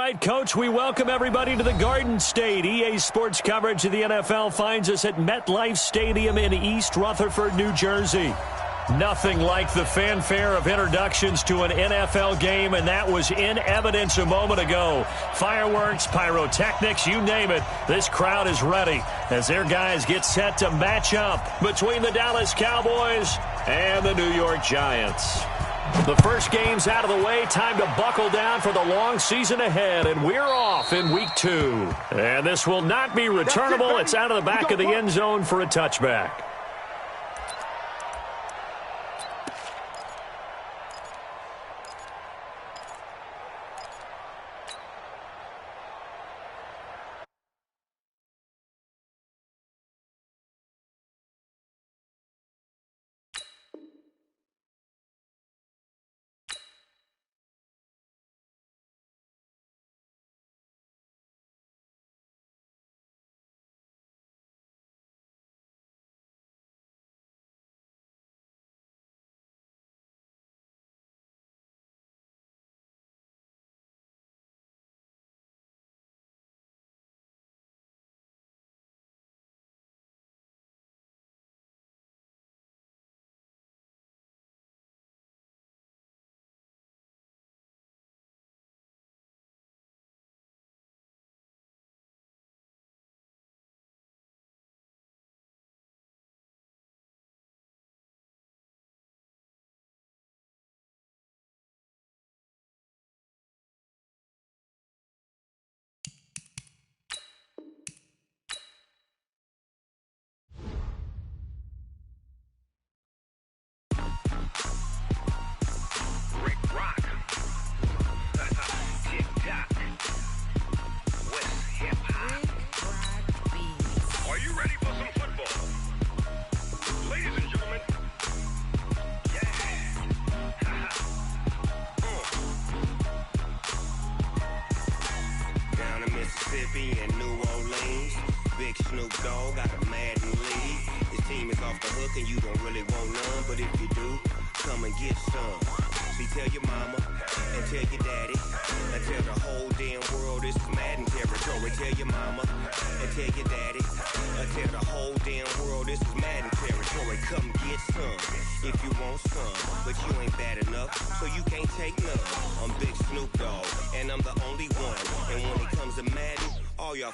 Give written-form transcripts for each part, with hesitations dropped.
right, Coach, we welcome everybody to the Garden State. EA Sports coverage of the NFL finds us at MetLife Stadium in East Rutherford, New Jersey. Nothing like the fanfare of introductions to an NFL game, and that was in evidence a moment ago. Fireworks, pyrotechnics, you name it. This crowd is ready as their guys get set to match up between the Dallas Cowboys and the New York Giants. The first game's out of the way. Time to buckle down for the long season ahead, and we're off in week 2. And this will not be returnable. It's out of the back of the end zone for a touchback.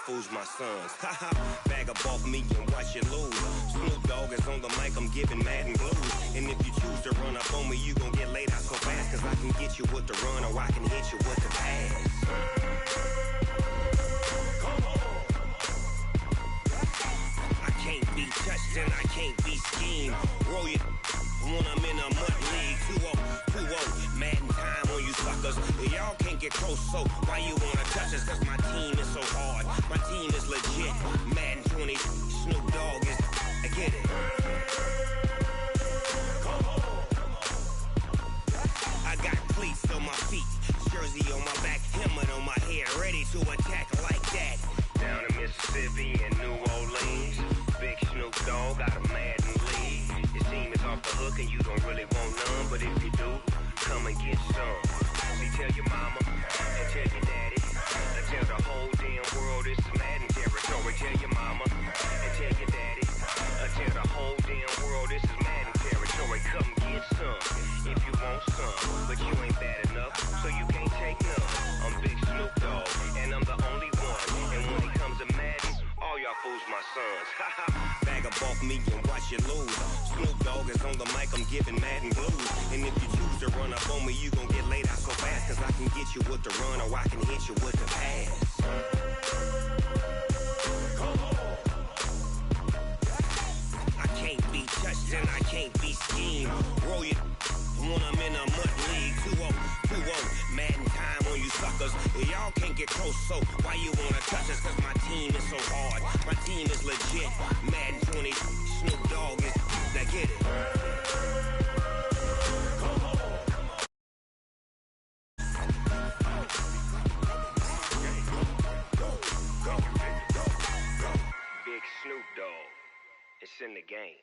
Fools my sons. Haha, bag up off me and watch you lose. Snoop Dogg is on the mic, I'm giving Madden blues. And if you choose to run up on me, you gon' get laid out so fast. Cause I can get you with the run or I can hit you with the pass. I can't be touched and I can't be schemed. Roll you when I'm in a mud league. 2-0, 2-0, Madden time on you suckers. Y'all can't get close, so why you wanna touch us? Cause my team is so hard. My team is legit. Madden 20, Snoop Dogg is, I get it. I got cleats on my feet, jersey on my back, helmet on my head, ready to attack like that. Down in Mississippi and New Orleans, big Snoop Dogg got a Madden league. His team is off the hook and you don't really want none, but if you do, come and get some. See, tell your mama and tell your daddy, and tell the whole damn world this is Madden territory. Tell your mama and tell your daddy, and tell the whole damn world this is Madden territory. Come get some if you want some, but you ain't bad enough, so you can't take none. I'm Big Snoop Dogg, and I'm the only one. And when it comes to Madden, all y'all fools my sons. Bag up off me and watch you lose. Snoop Dogg is on the mic, I'm giving Madden blues. And if you choose to run up on me, you gon' get laid out so fast. Cause I can get you with the run or I can hit you with the pass. I can't be touched and I can't be schemed. Roll you when I'm in a mud league. 2-0, 2-0, Madden time on you suckers. Y'all can't get close, so why you wanna touch us? Cause my team is so hard. My team is legit. Madden 20, Snoop Dogg is, now get it. Big Snoop Dogg, it's in the game.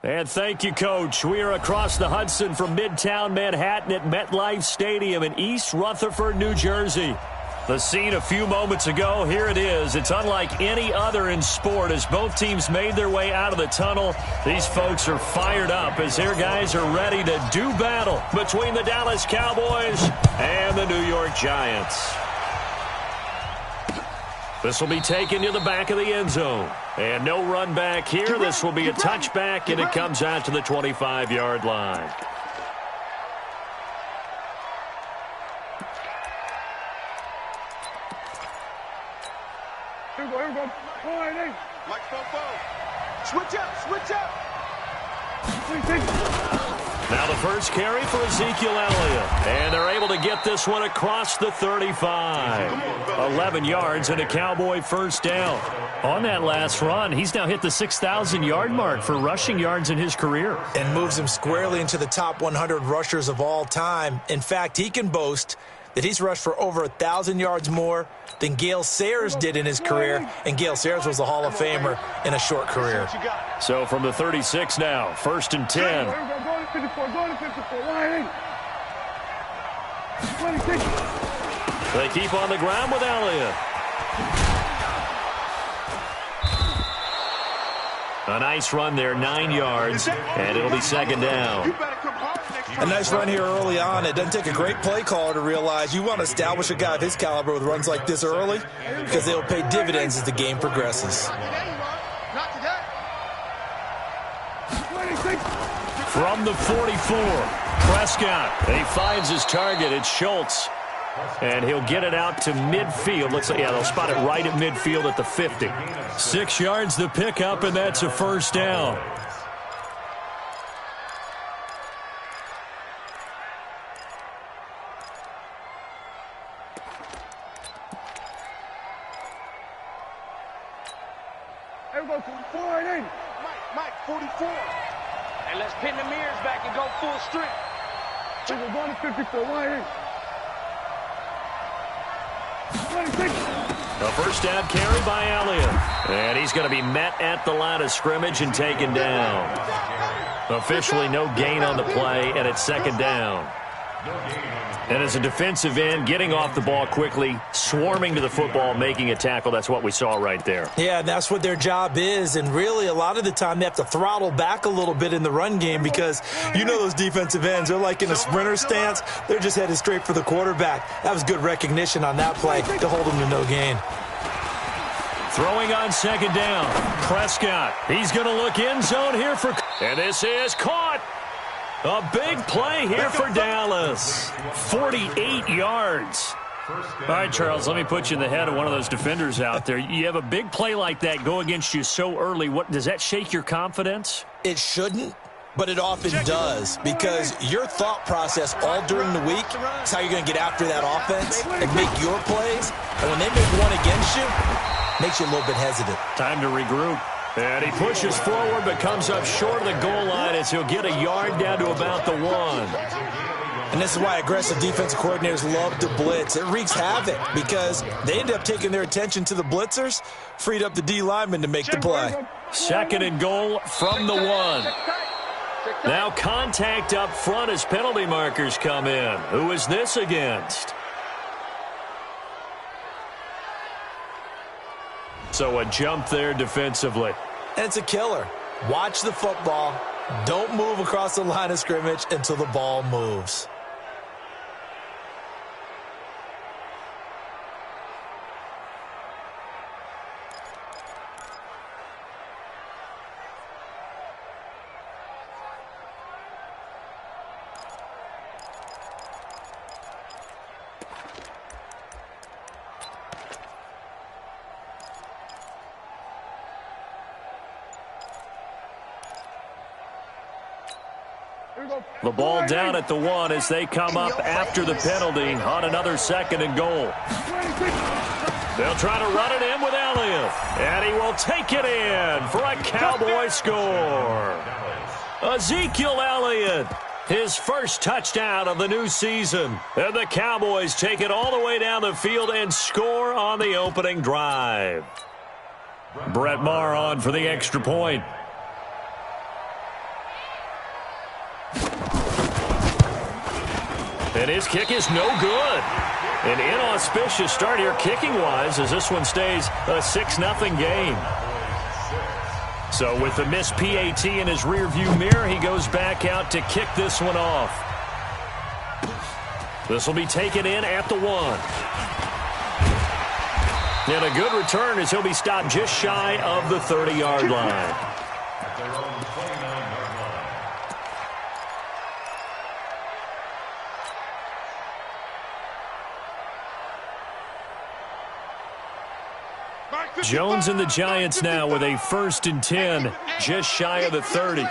And thank you, Coach. We are across the Hudson from Midtown Manhattan at MetLife Stadium in East Rutherford, New Jersey. The scene a few moments ago, here it is. It's unlike any other in sport as both teams made their way out of the tunnel. These folks are fired up as their guys are ready to do battle between the Dallas Cowboys and the New York Giants. This will be taken to the back of the end zone. And no run back here. This will be a touchback, and it comes out to the 25-yard line. Here we go. All right, hey. Mike Fofo. Switch up. Now the first carry for Ezekiel Elliott. And they're able to get this one across the 35. 11 yards and a Cowboy first down. On that last run, he's now hit the 6,000-yard mark for rushing yards in his career. And moves him squarely into the top 100 rushers of all time. In fact, he can boast that he's rushed for over 1,000 yards more than Gale Sayers did in his career, and Gale Sayers was a Hall of Famer in a short career. So from the 36 now, 1st and 10. They keep on the ground with Elliott. A nice run there, 9 yards, and it'll be second down. A nice run here early on. It doesn't take a great play caller to realize you want to establish a guy of his caliber with runs like this early because they'll pay dividends as the game progresses. From the 44, Prescott. He finds his target. It's Schultz. And he'll get it out to midfield. Looks like, yeah, they'll spot it right at midfield at the 50. 6 yards the pickup, and that's a first down. Mike, 44. And let's pin the mirrors back and go full strength. We're going to 54. A first down carry by Elliott. And he's going to be met at the line of scrimmage and taken down. Officially no gain on the play, and it's second down. And as a defensive end, getting off the ball quickly, swarming to the football, making a tackle, that's what we saw right there. Yeah, that's what their job is, and really a lot of the time they have to throttle back a little bit in the run game because you know those defensive ends, they're like in a sprinter stance. They're just headed straight for the quarterback. That was good recognition on that play to hold them to no gain. Throwing on second down, Prescott. He's going to look end zone here for... And this is caught. A big play here for Dallas. 48 yards. All right, Charles, let me put you in the head of one of those defenders out there. You have a big play like that go against you so early. What does that shake your confidence? It shouldn't, but it often does because your thought process all during the week is how you're going to get after that offense and make your plays. And when they make one against you, it makes you a little bit hesitant. Time to regroup. And he pushes forward but comes up short of the goal line as he'll get a yard down to about the 1. And this is why aggressive defensive coordinators love to blitz. It wreaks havoc because they end up taking their attention to the blitzers, freed up the D lineman to make the play. Second and goal from the 1. Now contact up front as penalty markers come in. Who is this against? So a jump there defensively. And it's a killer. Watch the football. Don't move across the line of scrimmage until the ball moves. The ball down at the 1 as they come up after the penalty on another second and goal. They'll try to run it in with Elliott. And he will take it in for a Cowboy score. Ezekiel Elliott, his first touchdown of the new season. And the Cowboys take it all the way down the field and score on the opening drive. Brett Maher on for the extra point. And his kick is no good. An inauspicious start here kicking-wise as this one stays a 6-0 game. So with the missed PAT in his rearview mirror, he goes back out to kick this one off. This will be taken in at the 1. And a good return as he'll be stopped just shy of the 30-yard line. Jones and the Giants now with a 1st and 10, just shy of the 30.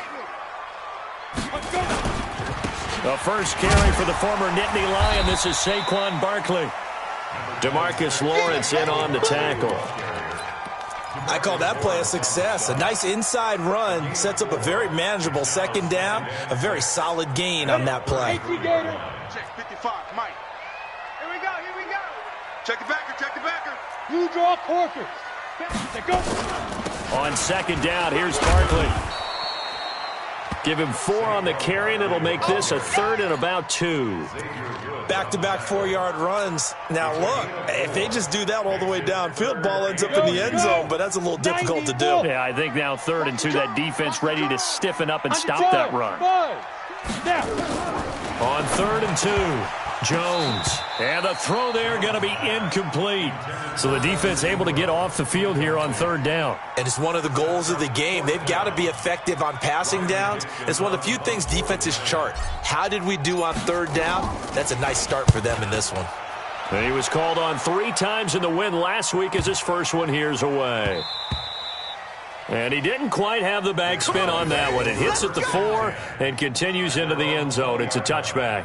The first carry for the former Nittany Lion. This is Saquon Barkley. DeMarcus Lawrence in on the tackle. I call that play a success. A nice inside run sets up a very manageable 2nd down. A very solid gain on that play. Check 55, Mike. Here we go, here we go. Check the backer, check the backer. You draw Corker. On 2nd down, here's Barkley. Give him 4 on the carry, and it'll make this a 3rd and about 2. Back-to-back 4-yard runs. Now, look, if they just do that all the way downfield, ball ends up in the end zone, but that's a little difficult to do. Yeah, I think now 3rd and 2, that defense ready to stiffen up and stop that run. On 3rd and 2. Jones, and the throw there going to be incomplete. So the defense able to get off the field here on 3rd down. And it's one of the goals of the game. They've got to be effective on passing downs. It's one of the few things defenses chart. How did we do on 3rd down? That's a nice start for them in this one. And he was called on 3 times in the win last week as his first one here's away. And he didn't quite have the back spin on that one. It hits at the 4 and continues into the end zone. It's a touchback.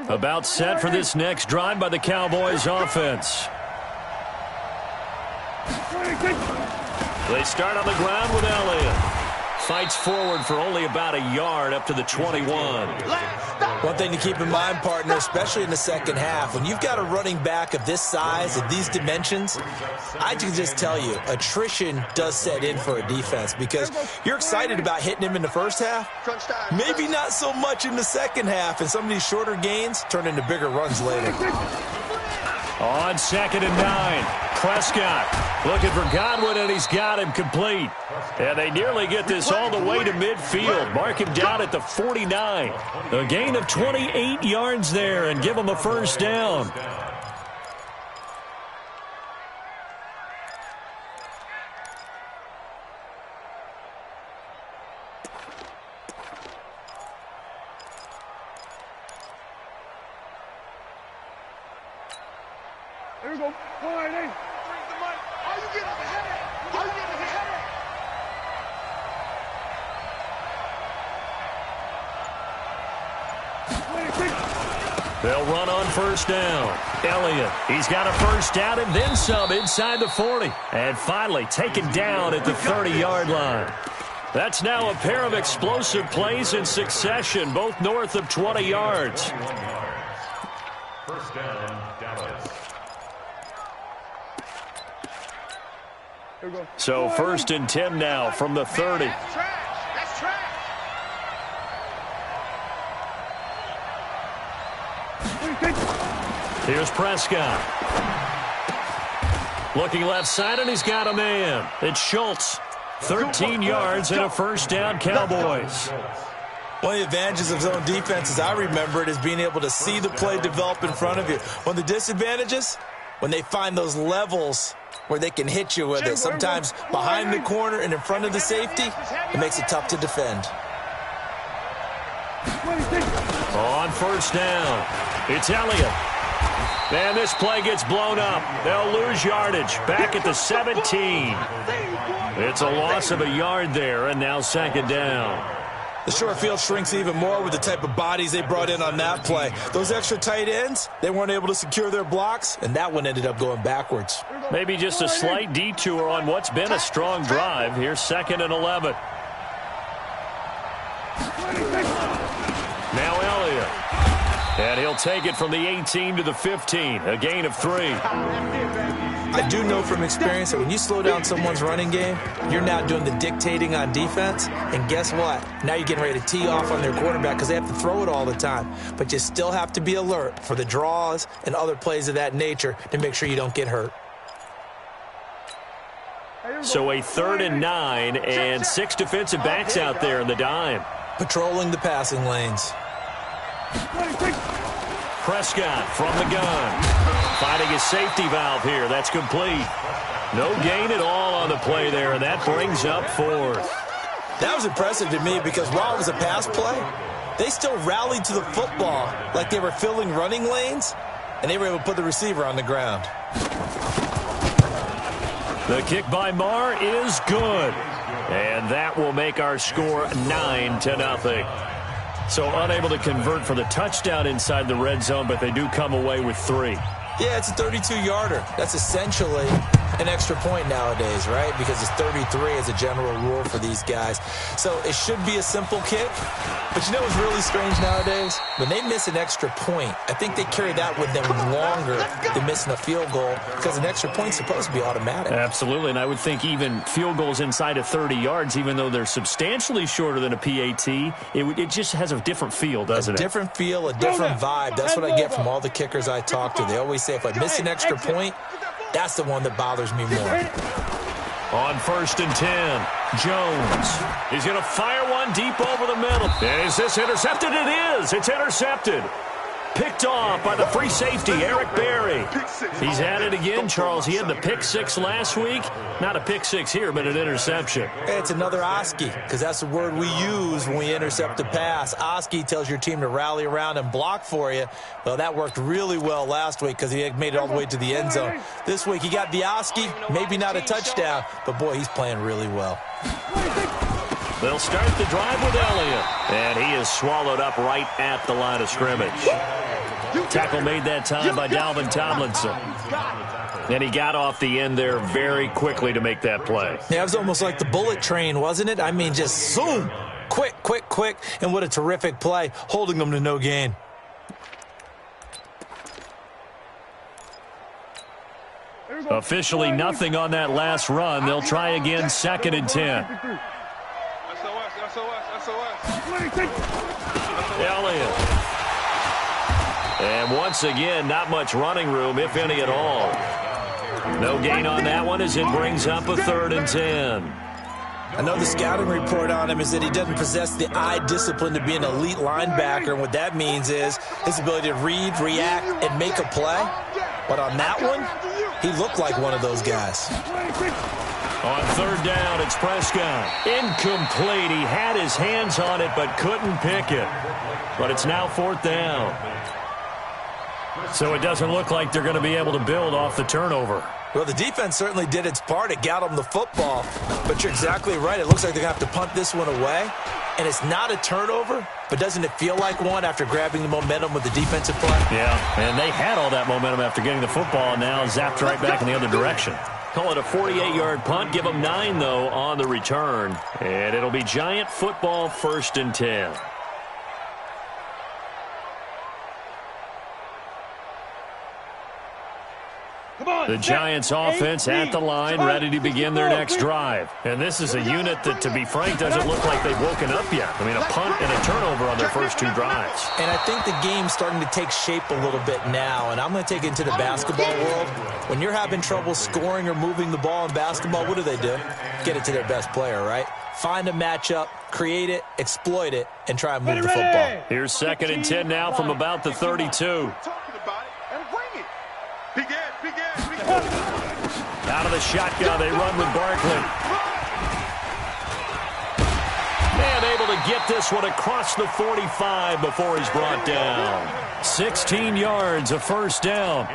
About set for this next drive by the Cowboys offense. They start on the ground with Elliott. Fights forward for only about a yard up to the 21. One thing to keep in mind, partner, especially in the 2nd half, when you've got a running back of this size, of these dimensions, I can just tell you, attrition does set in for a defense because you're excited about hitting him in the 1st half. Maybe not so much in the 2nd half, and some of these shorter gains turn into bigger runs later. On 2nd and 9, Prescott looking for Godwin, and he's got him complete. And they nearly get this all the way to midfield. Mark him down at the 49. A gain of 28 yards there and give him a 1st down. Here we go. 180. Bring the mic. Are you getting ahead? Are you getting ahead? They'll run on 1st down. Elliott, he's got a 1st down and then some inside the 40. And finally taken down at the 30-yard line. That's now a pair of explosive plays in succession, both north of 20 yards. 1st down, Dallas. So 1st and 10 now from the 30. That's trash. That's trash. Here's Prescott. Looking left side, and he's got a man. It's Schultz. 13 yards and a 1st down, Cowboys. One of the advantages of zone defense, as I remember it, is being able to see the play develop in front of you. One of the disadvantages, when they find those levels where they can hit you with it, sometimes behind the corner and in front of the safety, it makes it tough to defend. On 1st down, it's Elliott. And this play gets blown up. They'll lose yardage back at the 17. It's a loss of a yard there, and now 2nd down. The short field shrinks even more with the type of bodies they brought in on that play. Those extra tight ends, they weren't able to secure their blocks, and that one ended up going backwards. Maybe just a slight detour on what's been a strong drive. Here's 2nd and 11. Now Elliott. And he'll take it from the 18 to the 15, a gain of 3. I do know from experience that when you slow down someone's running game, you're now doing the dictating on defense. And guess what? Now you're getting ready to tee off on their quarterback because they have to throw it all the time. But you still have to be alert for the draws and other plays of that nature to make sure you don't get hurt. So a 3rd and 9 and 6 defensive backs out there in the dime. Patrolling the passing lanes. Prescott from the gun. Finding his safety valve here. That's complete. No gain at all on the play there, and that brings up 4th. That was impressive to me because while it was a pass play, they still rallied to the football like they were filling running lanes, and they were able to put the receiver on the ground. The kick by Marr is good. And that will make our score 9-0. So unable to convert for the touchdown inside the red zone, but they do come away with 3. Yeah, it's a 32-yarder. That's essentially an extra point nowadays, right? Because it's 33 as a general rule for these guys. So it should be a simple kick. But you know what's really strange nowadays? When they miss an extra point, I think they carry that with them longer than missing a field goal because an extra point's supposed to be automatic. Absolutely, and I would think even field goals inside of 30 yards, even though they're substantially shorter than a PAT, it just has a different feel, doesn't it? A different feel, a different vibe. That's what I get from all the kickers I talk to. They always say if I miss an extra point, that's the one that bothers me more. On 1st and 10, Jones. He's going to fire one deep over the middle. And is this intercepted? It is. It's intercepted. Picked off by the free safety, Eric Berry. He's at it again, Charles. He had the pick 6 last week. Not a pick 6 here, but an interception. It's another Oski, because that's the word we use when we intercept a pass. Oski tells your team to rally around and block for you. Well, that worked really well last week because he made it all the way to the end zone. This week he got the Oski, maybe not a touchdown, but boy, he's playing really well. They'll start the drive with Elliott, and he is swallowed up right at the line of scrimmage. Tackle made that time by Dalvin Tomlinson. And he got off the end there very quickly to make that play. Yeah, it was almost like the bullet train, wasn't it? I mean, just zoom, quick, quick, quick, and what a terrific play, holding them to no gain. Officially nothing on that last run. They'll try again, 2nd and 10. Elliott. And once again, not much running room, if any at all. No gain on that one as it brings up a 3rd and 10. I know the scouting report on him is that he doesn't possess the eye discipline to be an elite linebacker. And what that means is his ability to read, react, and make a play. But on that one, he looked like one of those guys. On 3rd down, it's Prescott. Incomplete. He had his hands on it but couldn't pick it. But it's now 4th down. So it doesn't look like they're going to be able to build off the turnover. Well, the defense certainly did its part. It got them the football. But you're exactly right. It looks like they're going to have to punt this one away. And it's not a turnover, but doesn't it feel like one after grabbing the momentum with the defensive play? Yeah, and they had all that momentum after getting the football, and now zapped right back in the other direction. Call it a 48-yard punt. Give them 9, though, on the return. And it'll be Giant football, 1st and 10. The Giants offense at the line, ready to begin their next drive. And this is a unit that, to be frank, doesn't look like they've woken up yet. I mean, a punt and a turnover on their first 2 drives. And I think the game's starting to take shape a little bit now. And I'm going to take it into the basketball world. When you're having trouble scoring or moving the ball in basketball, what do? Get it to their best player, right? Find a matchup, create it, exploit it, and try and move the football. Here's 2nd and 10 now from about the 32. Out of the shotgun, they run with Barkley. And able to get this one across the 45 before he's brought down. 16 yards, a 1st down.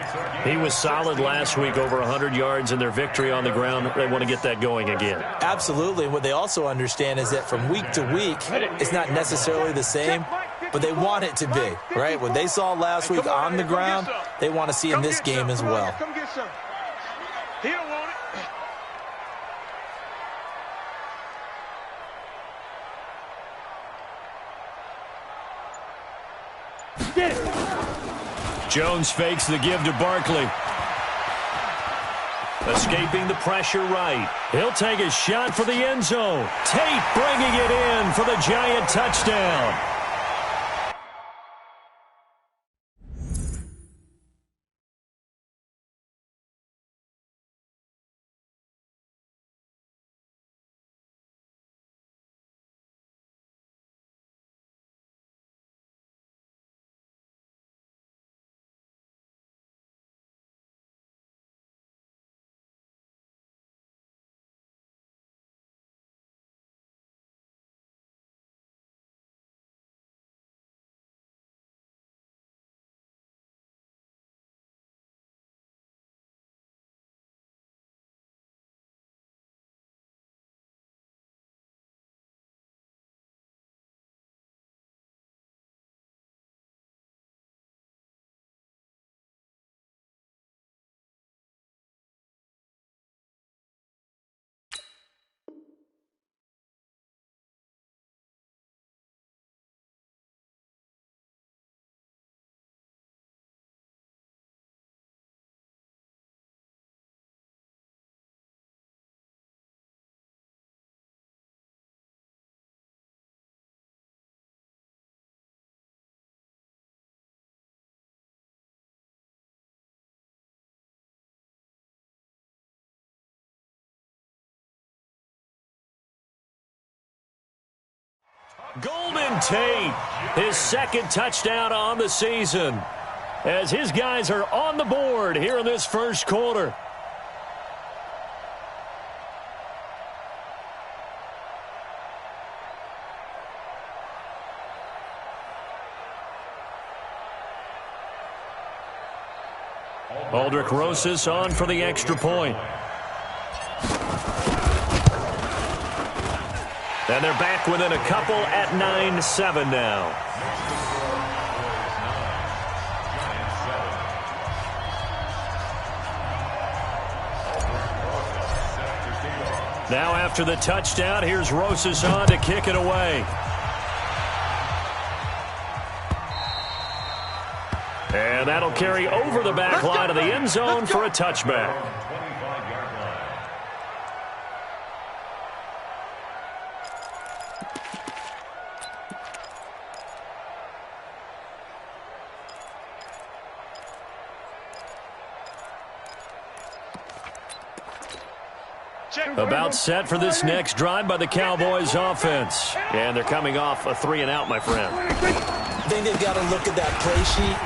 He was solid last week, over 100 yards in their victory on the ground. They want to get that going again. Absolutely. And what they also understand is that from week to week, it's not necessarily the same, but they want it to be, right? What they saw last week on the ground, they want to see in this game as well. He don't want it. Get it. Jones fakes the give to Barkley. Escaping the pressure right. He'll take a shot for the end zone. Tate bringing it in for the Giant touchdown. Golden Tate, his second touchdown on the season, as his guys are on the board here in this first quarter. Aldrich Rosas on for the extra point. And they're back within a couple at 9-7 now. Now after the touchdown, here's Rosas on to kick it away. And that'll carry over the back line of the end zone for a touchback. About set for this next drive by the Cowboys offense. And they're coming off a 3-and-out, my friend. I think they've got to look at that play sheet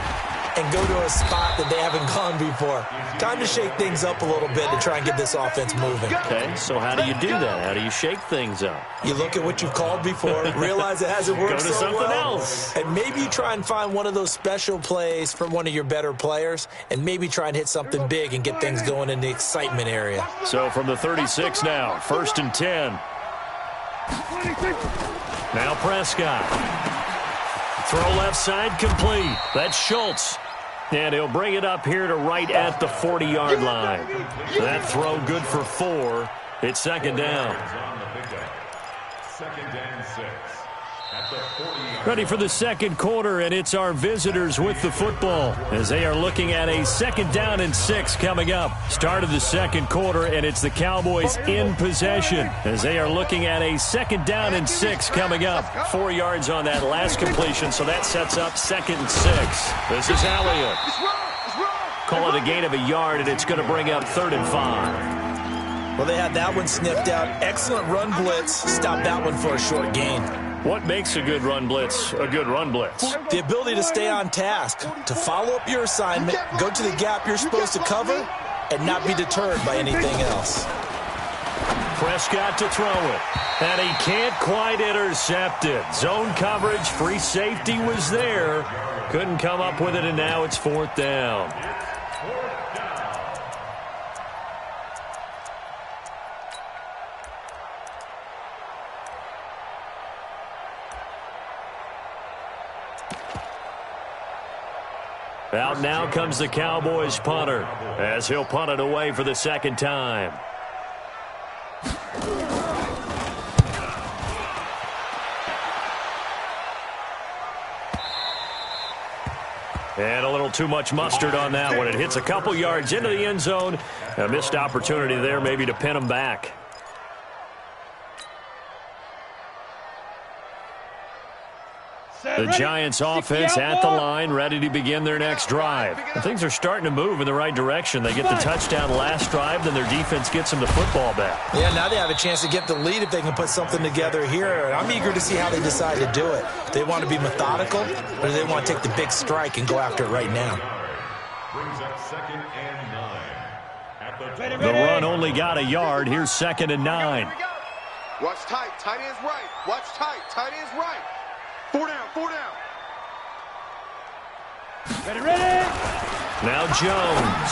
and go to a spot that they haven't gone before. Time to shake things up a little bit to try and get this offense moving. Okay, so how do you do that? How do you shake things up? You look at what you've called before, realize it hasn't worked so so something well, else. and maybe you try and find one of those special plays from one of your better players, and maybe try and hit something big and get things going in the excitement area. So from the 36 now, 1st and 10. Now Prescott. Throw left side complete. That's Schultz. And he'll bring it up here to right at the 40-yard line. That throw good for 4. It's second down. Ready for the second quarter, and it's our visitors with the football as they are looking at a 2nd down and 6 coming up. Start of the second quarter, and it's the Cowboys in possession as they are looking at a 2nd down and 6 coming up. 4 yards on that last completion, so that sets up 2nd and 6. This is Elliott. Call it a gain of a yard, and it's going to bring up 3rd and 5. Well, they had that one sniffed out. Excellent run blitz. Stop that one for a short gain. What makes a good run blitz a good run blitz? The ability to stay on task, to follow up your assignment, go to the gap you're supposed to cover, and not be deterred by anything else. Prescott to throw it, and he can't quite intercept it. Zone coverage, free safety was there. Couldn't come up with it, and now it's 4th down. Out now comes the Cowboys punter as he'll punt it away for the 2nd time. And a little too much mustard on that one. It hits a couple yards into the end zone. A missed opportunity there maybe to pin them back. The Giants offense at the line, ready to begin their next drive. And things are starting to move in the right direction. They get the touchdown last drive, then their defense gets them the football back. Yeah, now they have a chance to get the lead if they can put something together here. I'm eager to see how they decide to do it. Do they want to be methodical, or do they want to take the big strike and go after it right now? Brings up 2nd and 9. The run only got a yard. Here's 2nd and 9. Watch tight. Tight end's right. Watch tight. Tight end's right. 4 down, 4 down. Ready. Now Jones.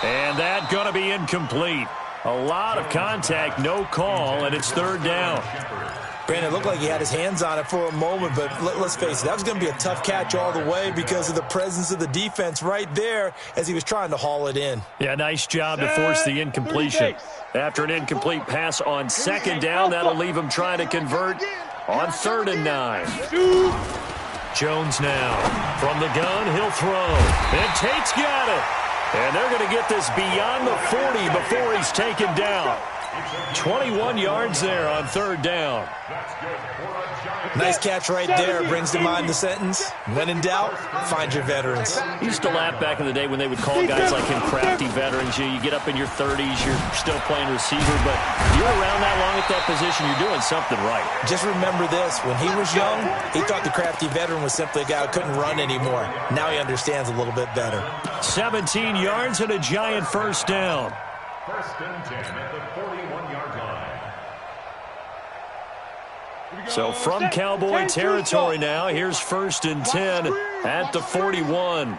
And that going to be incomplete. A lot of contact, no call, and it's 3rd down. Brandon, it looked like he had his hands on it for a moment, but let's face it, that was going to be a tough catch all the way because of the presence of the defense right there as he was trying to haul it in. Yeah, nice job to force the incompletion. After an incomplete pass on 2nd down, that'll leave him trying to convert on 3rd and 9. Jones now from the gun, he'll throw. And Tate's got it. And they're going to get this beyond the 40 before he's taken down. 21 yards there on 3rd down. Nice catch right there. Brings to mind the sentence, when in doubt, find your veterans. He used to laugh back in the day when they would call guys like him crafty veterans. You get up in your 30s, you're still playing receiver, but you're around that long at that position, you're doing something right. Just remember this, when he was young, he thought the crafty veteran was simply a guy who couldn't run anymore. Now he understands a little bit better. 17 yards and a Giant 1st down. 1st and 10 at the 41-yard line. So from Cowboy territory now, here's 1st and 10 at the 41.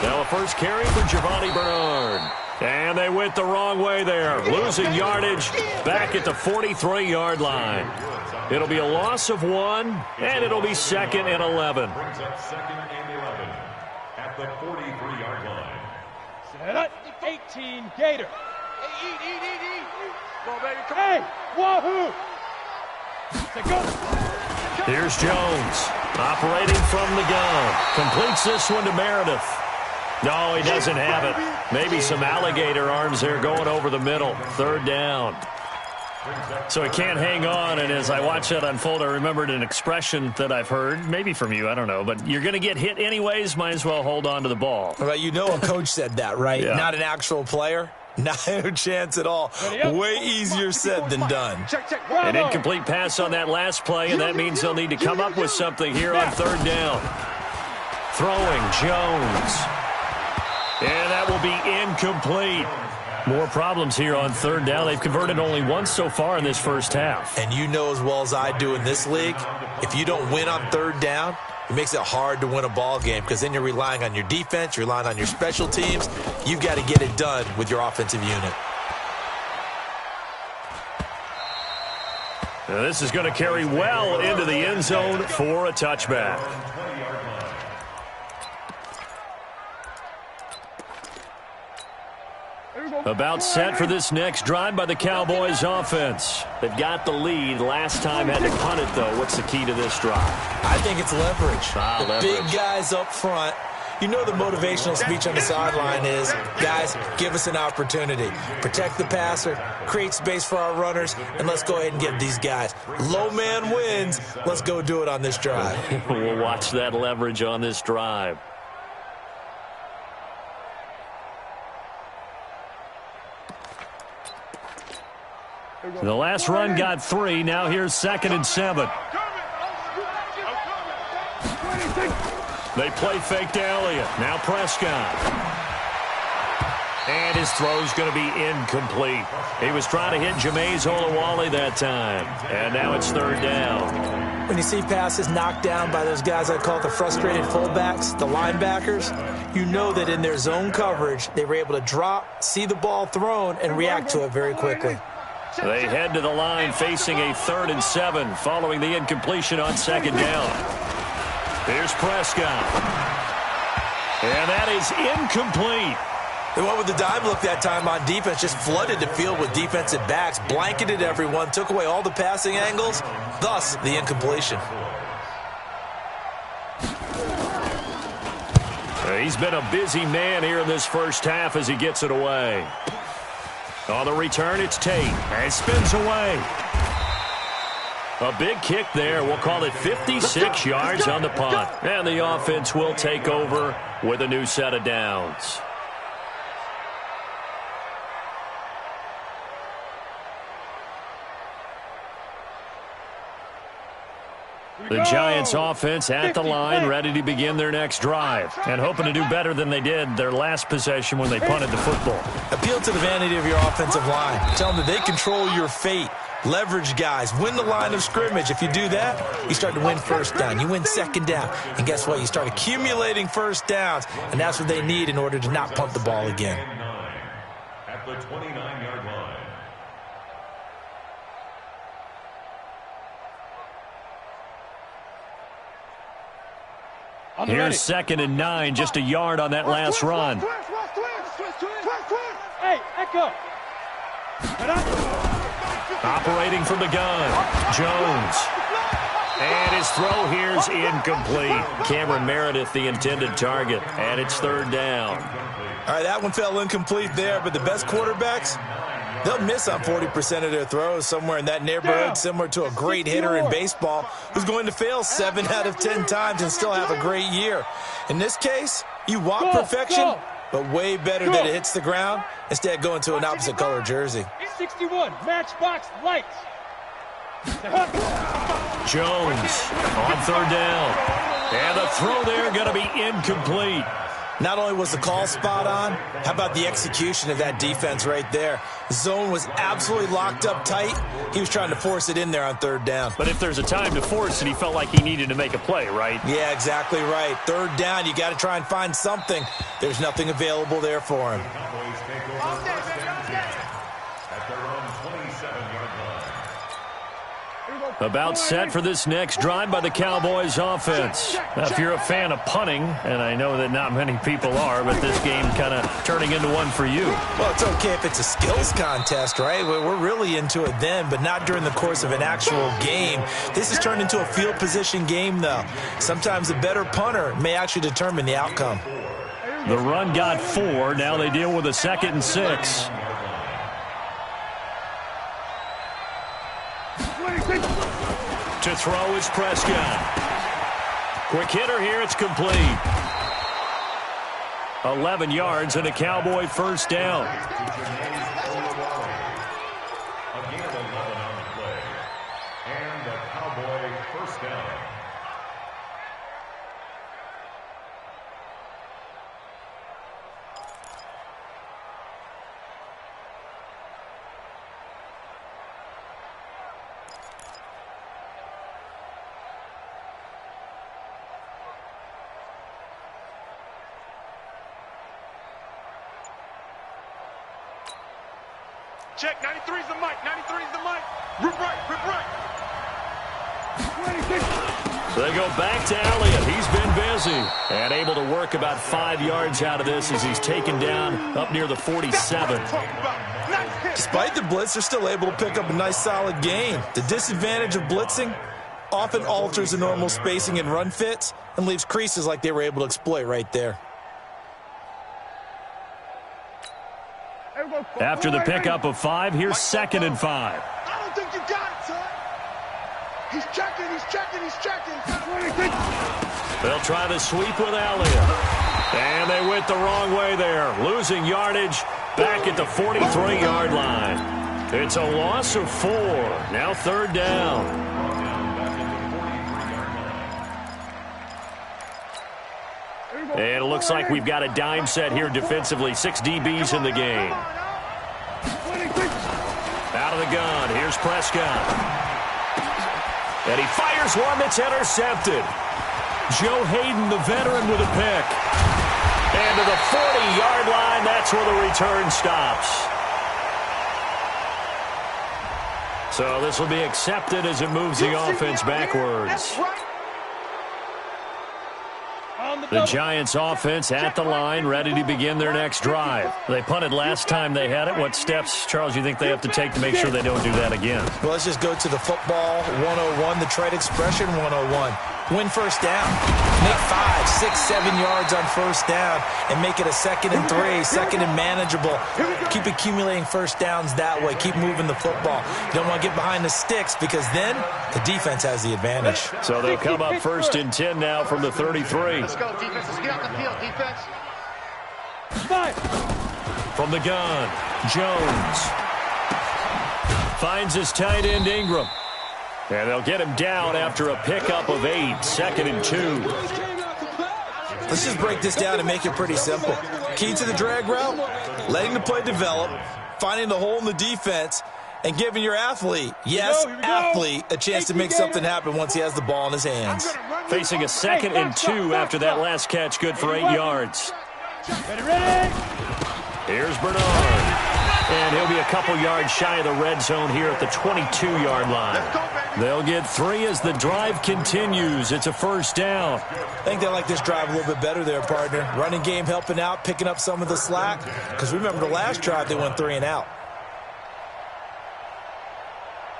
Now a first carry for Giovanni Bernard. And they went the wrong way there, losing yardage back at the 43-yard line. It'll be a loss of 1, and it'll be 2nd and 11. Brings up 2nd and 11 at the 43-yard line. Set up. 18 Gator. Hey, eat. Go, baby. Come on. Hey, wahoo. Go. Here's Jones operating from the gun. Completes this one to Meredith. No, he doesn't have it. Maybe some alligator arms there going over the middle. 3rd down. So he can't hang on, and as I watch that unfold, I remembered an expression that I've heard, maybe from you, I don't know, but you're going to get hit anyways, might as well hold on to the ball. Well, you know a coach said that, right? Yeah. Not an actual player. No chance at all. Way easier said than done. An incomplete pass on that last play, and that means they'll need to come up with something here on 3rd down. Throwing Jones. And that will be incomplete. More problems here on 3rd down. They've converted only once so far in this first half. And you know as well as I do in this league, if you don't win on 3rd down, it makes it hard to win a ball game because then you're relying on your defense, you're relying on your special teams. You've got to get it done with your offensive unit. Now this is going to carry well into the end zone for a touchback. About set for this next drive by the Cowboys offense. They've got the lead. Last time had to punt it, though. What's the key to this drive? I think it's leverage. The Leverage. big guys up front. You know the motivational speech on the sideline is, guys, give us an opportunity. Protect the passer, create space for our runners, and let's go ahead and get these guys. Low man wins. Let's go do it on this drive. We'll watch that leverage on this drive. The last run got 3. Now here's 2nd and 7. They play fake to Elliott. Now Prescott. And his throw's going to be incomplete. He was trying to hit Jameis Olawale that time. And now it's 3rd down. When you see passes knocked down by those guys I call the frustrated fullbacks, the linebackers, you know that in their zone coverage, they were able to drop, see the ball thrown, and react to it very quickly. They head to the line facing a 3rd and 7 following the incompletion on 2nd down. Here's Prescott. And that is incomplete. They went with the dime look that time on defense, just flooded the field with defensive backs, blanketed everyone, took away all the passing angles, thus the incompletion. He's been a busy man here in this first half as he gets it away. On the return, it's Tate. And spins away. A big kick there. We'll call it 56 yards on the punt. And the offense will take over with a new set of downs. The Giants offense at the line, ready to begin their next drive, and hoping to do better than they did their last possession when they punted the football. Appeal to the vanity of your offensive line. Tell them that they control your fate. Leverage guys. Win the line of scrimmage. If you do that, you start to win first down. You win second down. And guess what? You start accumulating first downs, and that's what they need in order to not punt the ball again. At the 29-yard line. Here's 2nd and 9, just a yard on that last run. Hey, Echo. Operating from the gun, Jones. And his throw here's incomplete. Cameron Meredith, the intended target, and it's 3rd down. All right, that one fell incomplete there, but the best quarterbacks, they'll miss on 40% of their throws, somewhere in that neighborhood, similar to a great hitter in baseball who's going to fail 7 out of 10 times and still have a great year. In this case, you want perfection, but way better that it hits the ground instead of going to an opposite color jersey. 61, matchbox lights. Jones on 3rd down. And the throw there going to be incomplete. Not only was the call spot on, how about the execution of that defense right there? Zone was absolutely locked up tight. He was trying to force it in there on 3rd down. But if there's a time to force it, he felt like he needed to make a play, right? Yeah, exactly right. 3rd down, you got to try and find something. There's nothing available there for him. At their own 27-yard line. About set for this next drive by the Cowboys offense. Now, if you're a fan of punting, and I know that not many people are, but this game kind of turning into one for you. Well, it's okay if it's a skills contest, right? We're really into it then, but not during the course of an actual game. This has turned into a field position game, though. Sometimes a better punter may actually determine the outcome. The run got 4. Now they deal with a 2nd and 6. To throw is Prescott. Quick hitter here, it's complete. 11 yards and a Cowboy 1st down. A gain of 11 on the play. And a Cowboy 1st down. Check, 93's the mic, 93's the mic. Rip right, rip right. They go back to Elliott. He's been busy and able to work about 5 yards out of this as he's taken down up near the 47. Despite the blitz, they're still able to pick up a nice solid gain. The disadvantage of blitzing often alters the normal spacing and run fits and leaves creases like they were able to exploit right there. After the pickup of 5, here's 2nd and 5. I don't think you got it, son. He's checking, he's checking, he's checking. They'll try the sweep with Elliott. And they went the wrong way there, losing yardage back at the 43-yard line. It's a loss of 4. Now 3rd down. And it looks like we've got a dime set here defensively. 6 DBs in the game. Out of the gun, here's Prescott. And he fires one that's intercepted. Joe Hayden, the veteran, with a pick. And to the 40-yard line, that's where the return stops. So this will be accepted as it moves the offense backwards. The Giants offense at the line, ready to begin their next drive. They punted last time they had it. What steps, Charles, you think they have to take to make sure they don't do that again? Well, let's just go to the football 101, the trade expression 101. Win first down. Make 5, 6, 7 yards on first down and make it a 2nd and 3, 2nd and manageable. Keep accumulating first downs that way. Keep moving the football. You don't want to get behind the sticks because then the defense has the advantage. So they'll come up 1st and 10 now from the 33. Let's go, defense. Let's get out the field, defense. 5. From the gun, Jones finds his tight end Ingram. And they'll get him down after a pickup of 8, 2nd and 2. Let's just break this down and make it pretty simple. Key to the drag route, letting the play develop, finding the hole in the defense, and giving your athlete, yes, athlete, a chance to make something happen once he has the ball in his hands. Facing a 2nd and 2 after that last catch, good for 8 yards. Ready? Here's Bernard. And he'll be a couple yards shy of the red zone here at the 22-yard line. They'll get 3 as the drive continues. It's a first down. I think they like this drive a little bit better there, partner. Running game helping out, picking up some of the slack. Because remember the last drive, they went 3 and out.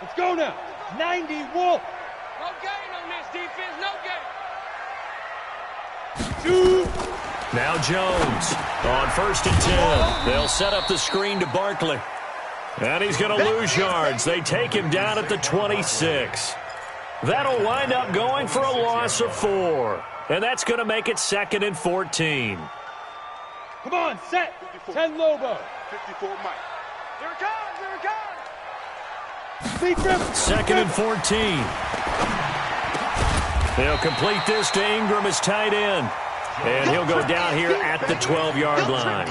Let's go now. 90 Wolf. No gain on this defense. No gain. 2. Now Jones on 1st and 10. They'll set up the screen to Barkley. And he's going to lose yards. They take him down at the 26. That'll wind up going for a loss of 4. And that's going to make it 2nd and 14. Come on, set. 10 Lobo. 54 Mike. Here it comes. Here it comes. Speed grip. 2nd and 14. They'll complete this to Ingram as tight end. And he'll go down here at the 12-yard line.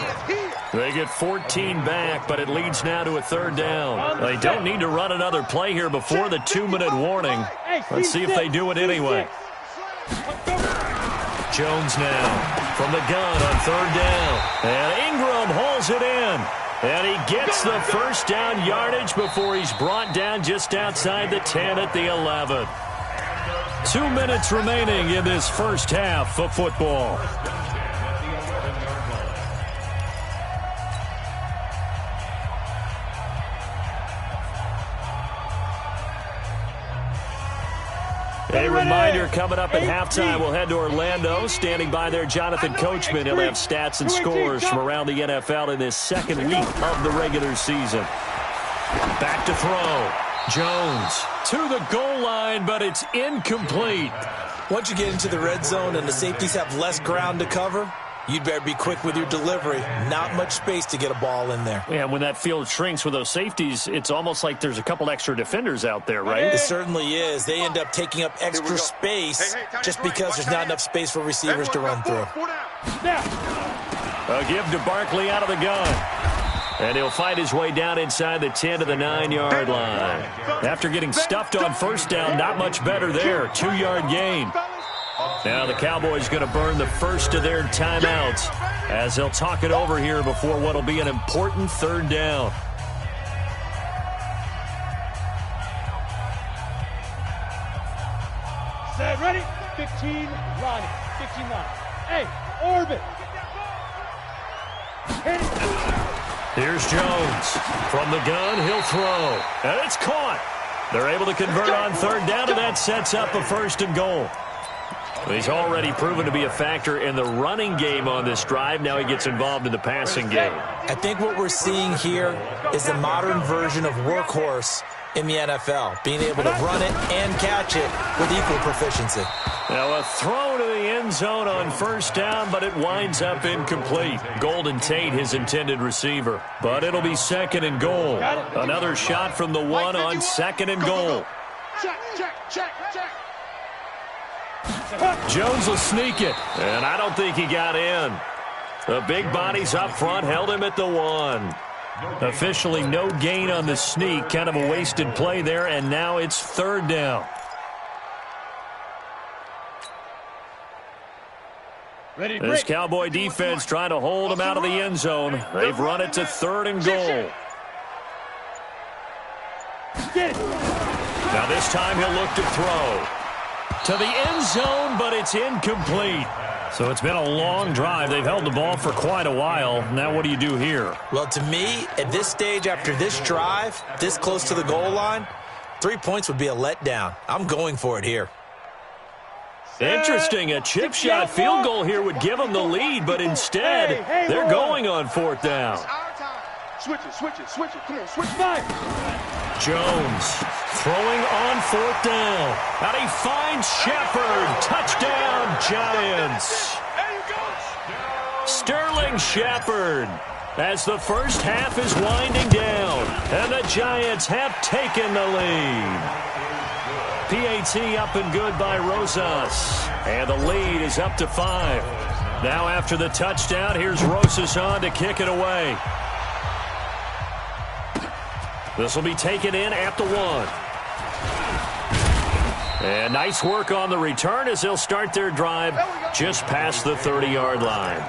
They get 14 back, but it leads now to a 3rd down. They don't need to run another play here before the 2-minute warning. Let's see if they do it anyway. Jones now from the gun on 3rd down. And Ingram hauls it in. And he gets the first down yardage before he's brought down just outside the 10 at the 11. 2 minutes remaining in this first half of football. A reminder, coming up at halftime, we'll head to Orlando. Standing by there, Jonathan Coachman. He'll have stats and scores from around the NFL in this 2nd week of the regular season. Back to throw. Jones to the goal line, but it's incomplete. Once you get into the red zone and the safeties have less ground to cover, you'd better be quick with your delivery. Not much space to get a ball in there. Yeah, when that field shrinks with those safeties, it's almost like there's a couple extra defenders out there, right? It certainly is. They end up taking up extra space just because there's not enough space for receivers to run through. A give to Barkley out of the gun. And he'll find his way down inside the 10 to the 9-yard line. After getting stuffed on first down, not much better there. 2-yard gain. Now the Cowboys going to burn the first of their timeouts as they'll talk it over here before what will be an important 3rd down. Set, ready? 15 Ronnie. 15 Ronnie. Hey, orbit. Hit it. Here's Jones. From the gun, he'll throw. And it's caught. They're able to convert on 3rd down, and that sets up a 1st and goal. He's already proven to be a factor in the running game on this drive. Now he gets involved in the passing game. I think what we're seeing here is the modern version of workhorse in the NFL, being able to run it and catch it with equal proficiency. Now a throw to the end zone on 1st down, but it winds up incomplete. Golden Tate, his intended receiver. But it'll be 2nd and goal. Another shot from the 1 on 2nd and goal. Jones will sneak it, and I don't think he got in. The big bodies up front held him at the 1. Officially no gain on the sneak, kind of a wasted play there, and now it's 3rd down. This Cowboy defense trying to hold him out of the end zone. They've run it to 3rd and goal. Now this time he'll look to throw. To the end zone, but it's incomplete. So it's been a long drive. They've held the ball for quite a while. Now what do you do here? Well, to me, at this stage, after this drive, this close to the goal line, 3 points would be a letdown. I'm going for it here. Interesting. A chip shot field goal here would give them the lead, but instead, they're going on 4th down. Switch it. Come on, switch. Jones throwing on 4th down. And he finds Shepard. Touchdown, Giants. Sterling Shepard, as the first half is winding down, and the Giants have taken the lead. PAT up and good by Rosas, and the lead is up to 5. Now after the touchdown, here's Rosas on to kick it away. This will be taken in at the 1. And nice work on the return as they'll start their drive just past the 30-yard line.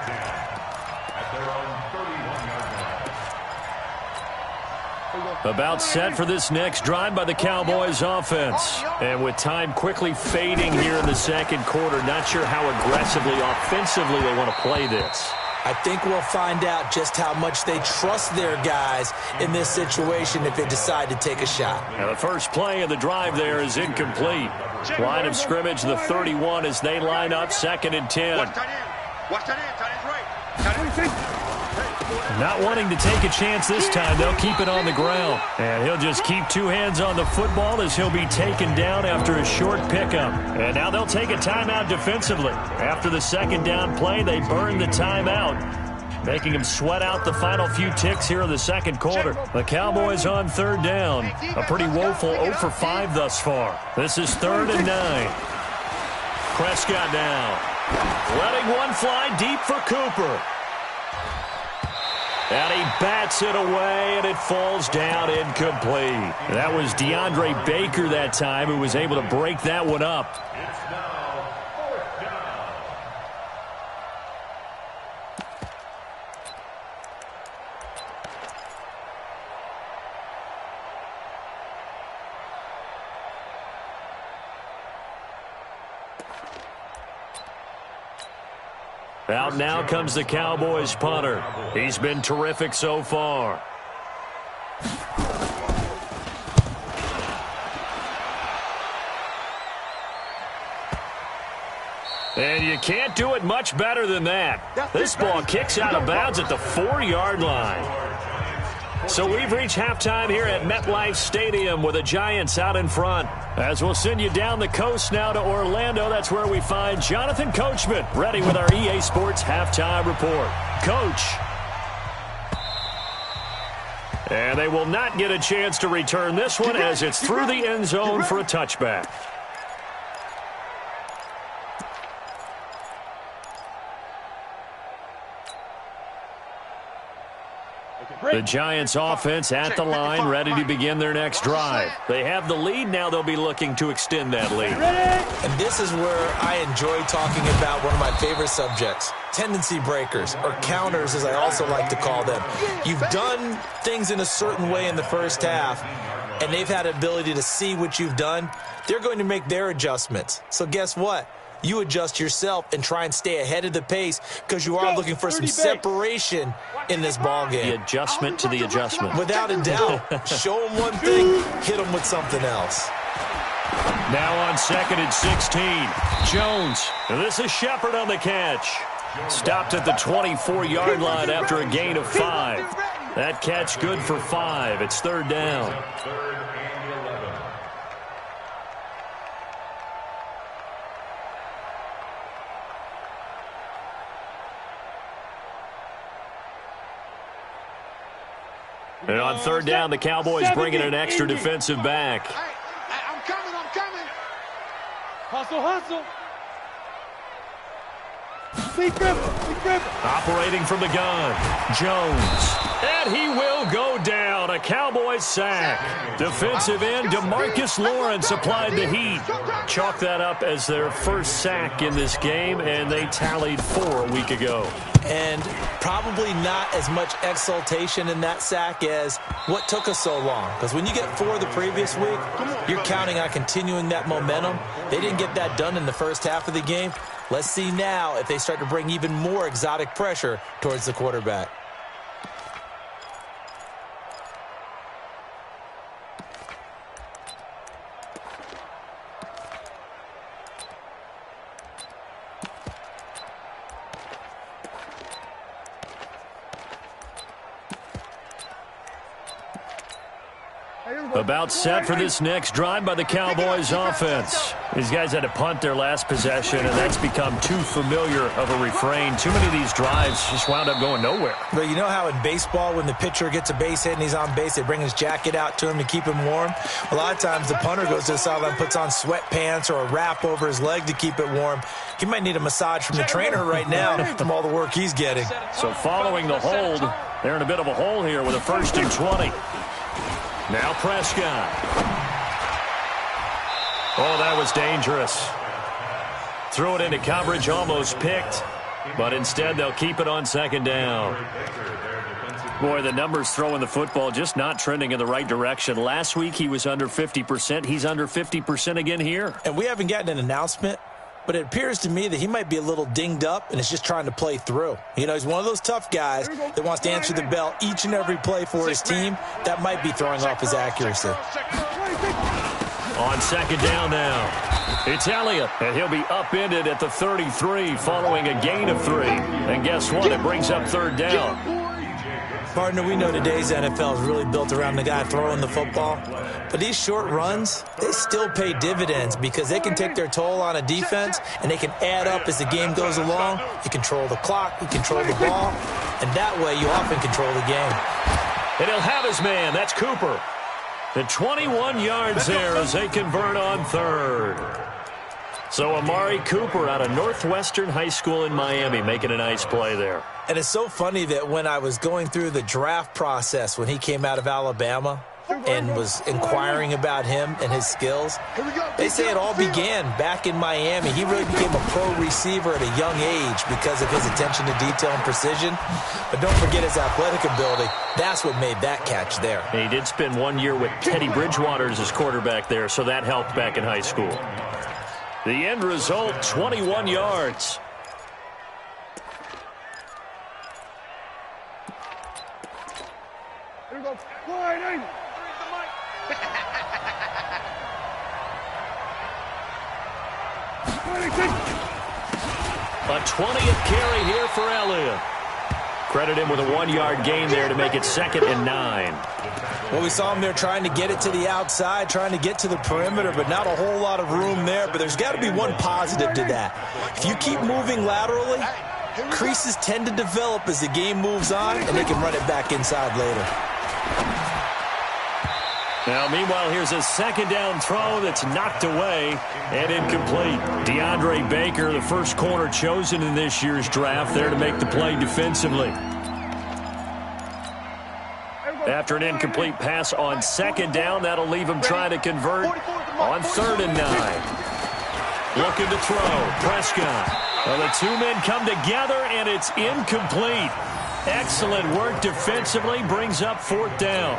About set for this next drive by the Cowboys offense. And with time quickly fading here in the second quarter, not sure how aggressively, offensively they want to play this. I think we'll find out just how much they trust their guys in this situation if they decide to take a shot. Now the first play of the drive there is incomplete. Line of scrimmage, the 31 as they line up 2nd and 10. Watch that in. Tight end's right. Not wanting to take a chance this time, they'll keep it on the ground. And he'll just keep 2 hands on the football as he'll be taken down after a short pickup. And now they'll take a timeout defensively. After the 2nd down play, they burn the timeout, making them sweat out the final few ticks here in the second quarter. The Cowboys on 3rd down. A pretty woeful 0 for 5 thus far. This is 3rd and 9. Prescott now, letting one fly deep for Cooper. And he bats it away, and it falls down incomplete. That was DeAndre Baker that time who was able to break that one up. It's now 4th down. Out now comes the Cowboys punter. He's been terrific so far. And you can't do it much better than that. This ball kicks out of bounds at the 4-yard line. So we've reached halftime here at MetLife Stadium with the Giants out in front. As we'll send you down the coast now to Orlando, that's where we find Jonathan Coachman ready with our EA Sports halftime report. Coach. And they will not get a chance to return this one as it's through the end zone for a touchback. The Giants offense at the line, ready to begin their next drive. They have the lead. Now they'll be looking to extend that lead. And this is where I enjoy talking about one of my favorite subjects, tendency breakers, or counters as I also like to call them. You've done things in a certain way in the first half, and they've had an ability to see what you've done. They're going to make their adjustments. So guess what? You adjust yourself and try and stay ahead of the pace because you are looking for some separation in this ball game. The adjustment to the adjustment. Without a doubt. Show them one thing, hit them with something else. Now on 2nd and 16. Jones. This is Shepard on the catch. Stopped at the 24-yard line after a gain of 5. That catch good for 5. It's 3rd down. 3rd and 11. And on 3rd down, the Cowboys bring in an extra defensive back. I'm coming. Hustle. Big grip. Operating from the gun, Jones. And he will go down. A Cowboys sack. Defensive end DeMarcus Lawrence applied the heat. Chalk that up as their first sack in this game, and they tallied 4 a week ago. And probably not as much exultation in that sack as what took us so long. Because when you get 4 the previous week, you're counting on continuing that momentum. They didn't get that done in the first half of the game. Let's see now if they start to bring even more exotic pressure towards the quarterback. About set for this next drive by the Cowboys offense. These guys had to punt their last possession, and that's become too familiar of a refrain. Too many of these drives just wound up going nowhere. But you know how in baseball, when the pitcher gets a base hit and he's on base, they bring his jacket out to him to keep him warm? A lot of times the punter goes to the sideline, puts on sweatpants or a wrap over his leg to keep it warm. He might need a massage from the trainer right now from all the work he's getting. So following the hold, they're in a bit of a hole here with a 1st and 20. Now Prescott. Oh, that was dangerous. Threw it into coverage, almost picked. But instead, they'll keep it on 2nd down. Boy, the numbers throwing the football just not trending in the right direction. Last week, he was under 50%. He's under 50% again here. And we haven't gotten an announcement, but it appears to me that he might be a little dinged up and is just trying to play through. You know, he's one of those tough guys that wants to answer the bell each and every play for his team. That might be throwing off his accuracy. On 2nd down now, it's Elliott, and he'll be upended at the 33 following a gain of 3. And guess what? It brings up 3rd down. Partner, we know today's NFL is really built around the guy throwing the football. But these short runs, they still pay dividends because they can take their toll on a defense and they can add up as the game goes along. You control the clock, you control the ball, and that way you often control the game. And he'll have his man. That's Cooper. The 21 yards there as they convert on 3rd. So Amari Cooper out of Northwestern High School in Miami making a nice play there. And it's so funny that when I was going through the draft process when he came out of Alabama and was inquiring about him and his skills, they say it all began back in Miami. He really became a pro receiver at a young age because of his attention to detail and precision. But don't forget his athletic ability. That's what made that catch there. And he did spend 1 year with Teddy Bridgewater as his quarterback there, so that helped back in high school. The end result, 21 yards. Here we go. Wide in. A 20th carry here for Elliott. Credit him with a 1-yard gain there to make it 2nd and 9. Well, we saw him there trying to get it to the outside, trying to get to the perimeter, but not a whole lot of room there. But there's got to be one positive to that. If you keep moving laterally, creases tend to develop as the game moves on, and they can run it back inside later. Now, meanwhile, here's a 2nd down throw that's knocked away and incomplete. DeAndre Baker, the first corner chosen in this year's draft, there to make the play defensively. After an incomplete pass on 2nd down, that'll leave him trying to convert on 3rd and 9. Looking to throw, Prescott. Well, the two men come together, and it's incomplete. Excellent work defensively, brings up 4th down.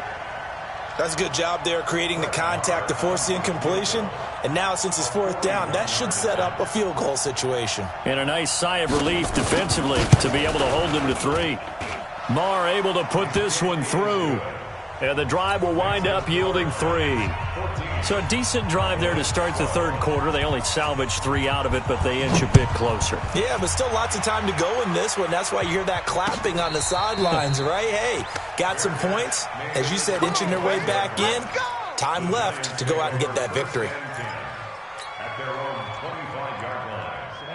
That's a good job there creating the contact to force the incompletion. And now, since it's 4th down, that should set up a field goal situation. And a nice sigh of relief defensively to be able to hold him to 3. Marr able to put this one through. And the drive will wind up yielding 3. So a decent drive there to start the 3rd quarter. They only salvaged 3 out of it, but they inch a bit closer. Yeah, but still lots of time to go in this one. That's why you hear that clapping on the sidelines, right? Hey, got some points. As you said, inching their way back in. Time left to go out and get that victory.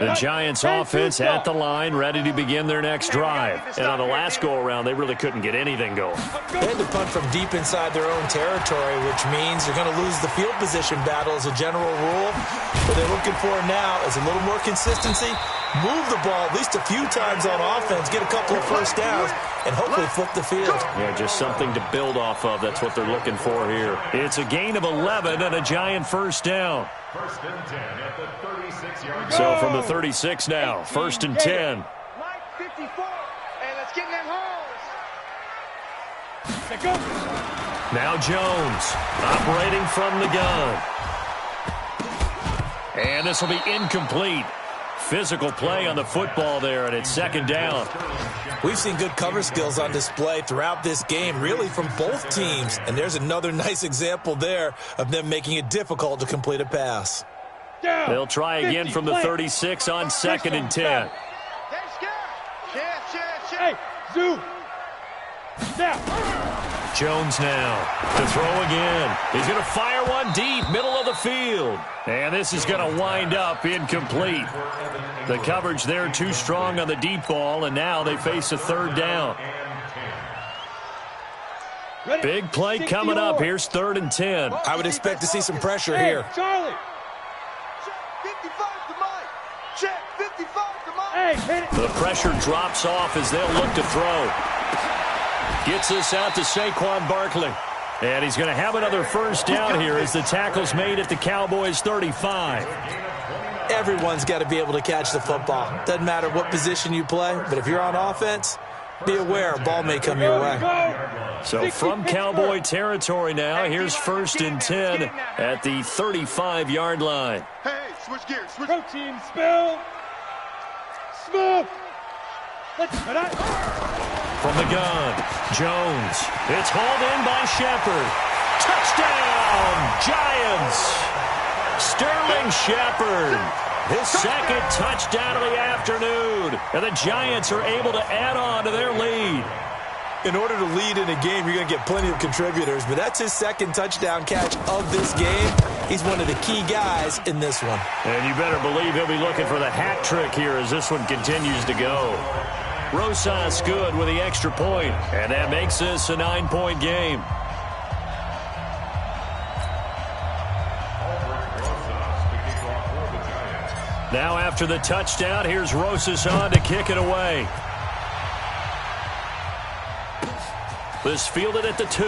The Giants offense at the line, ready to begin their next drive. And on the last go-around, they really couldn't get anything going. They had to punt from deep inside their own territory, which means they're going to lose the field position battle as a general rule. What they're looking for now is a little more consistency, move the ball at least a few times on offense, get a couple of first downs, and hopefully flip the field. Yeah, just something to build off of. That's what they're looking for here. It's a gain of 11 and a Giant first down. 1st and 10 at the 36-yard. So from the 36 now, 1st and 10. Mike 54, and let's get in them holes. Now Jones operating from the gun. And this will be incomplete. Physical play on the football there, and it's 2nd down. We've seen good cover skills on display throughout this game, really from both teams. And there's another nice example there of them making it difficult to complete a pass. They'll try again from the 36 on 2nd and 10. Hey, Zoo. Now. Jones now to throw again. He's going to fire one deep, middle of the field. And this is going to wind up incomplete. The coverage there too strong on the deep ball, and now they face a third down. Big play coming up. Here's 3rd and 10. I would expect to see some pressure here. Charlie. Check 55 to Mike. Check 55 to Mike. Hey, hit it. The pressure drops off as they'll look to throw. Gets this out to Saquon Barkley. And he's going to have another first down here as the tackle's made at the Cowboys' 35. Everyone's got to be able to catch the football. Doesn't matter what position you play, but if you're on offense, be aware a ball may come your way. So from Cowboy territory now, here's 1st and 10 at the 35-yard line. Hey, switch gears. Switch. Protein spill. Smoke. Let's put it. From the gun, Jones. It's hauled in by Shepard. Touchdown, Giants. Sterling Shepard. His 2nd touchdown of the afternoon. And the Giants are able to add on to their lead. In order to lead in a game, you're going to get plenty of contributors, but that's his 2nd touchdown catch of this game. He's one of the key guys in this one. And you better believe he'll be looking for the hat trick here as this one continues to go. Rosas good with the extra point, and that makes this a 9-point game. Now after the touchdown, here's Rosas on to kick it away. This fielded at the 2.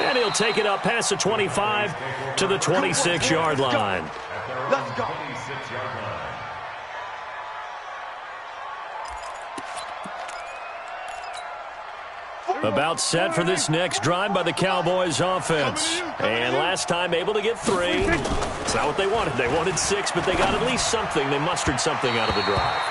And he'll take it up past the 25 to the 26-yard line. Let's go. About set for this next drive by the Cowboys offense. And last time able to get 3. It's not what they wanted. They wanted 6, but they got at least something. They mustered something out of the drive.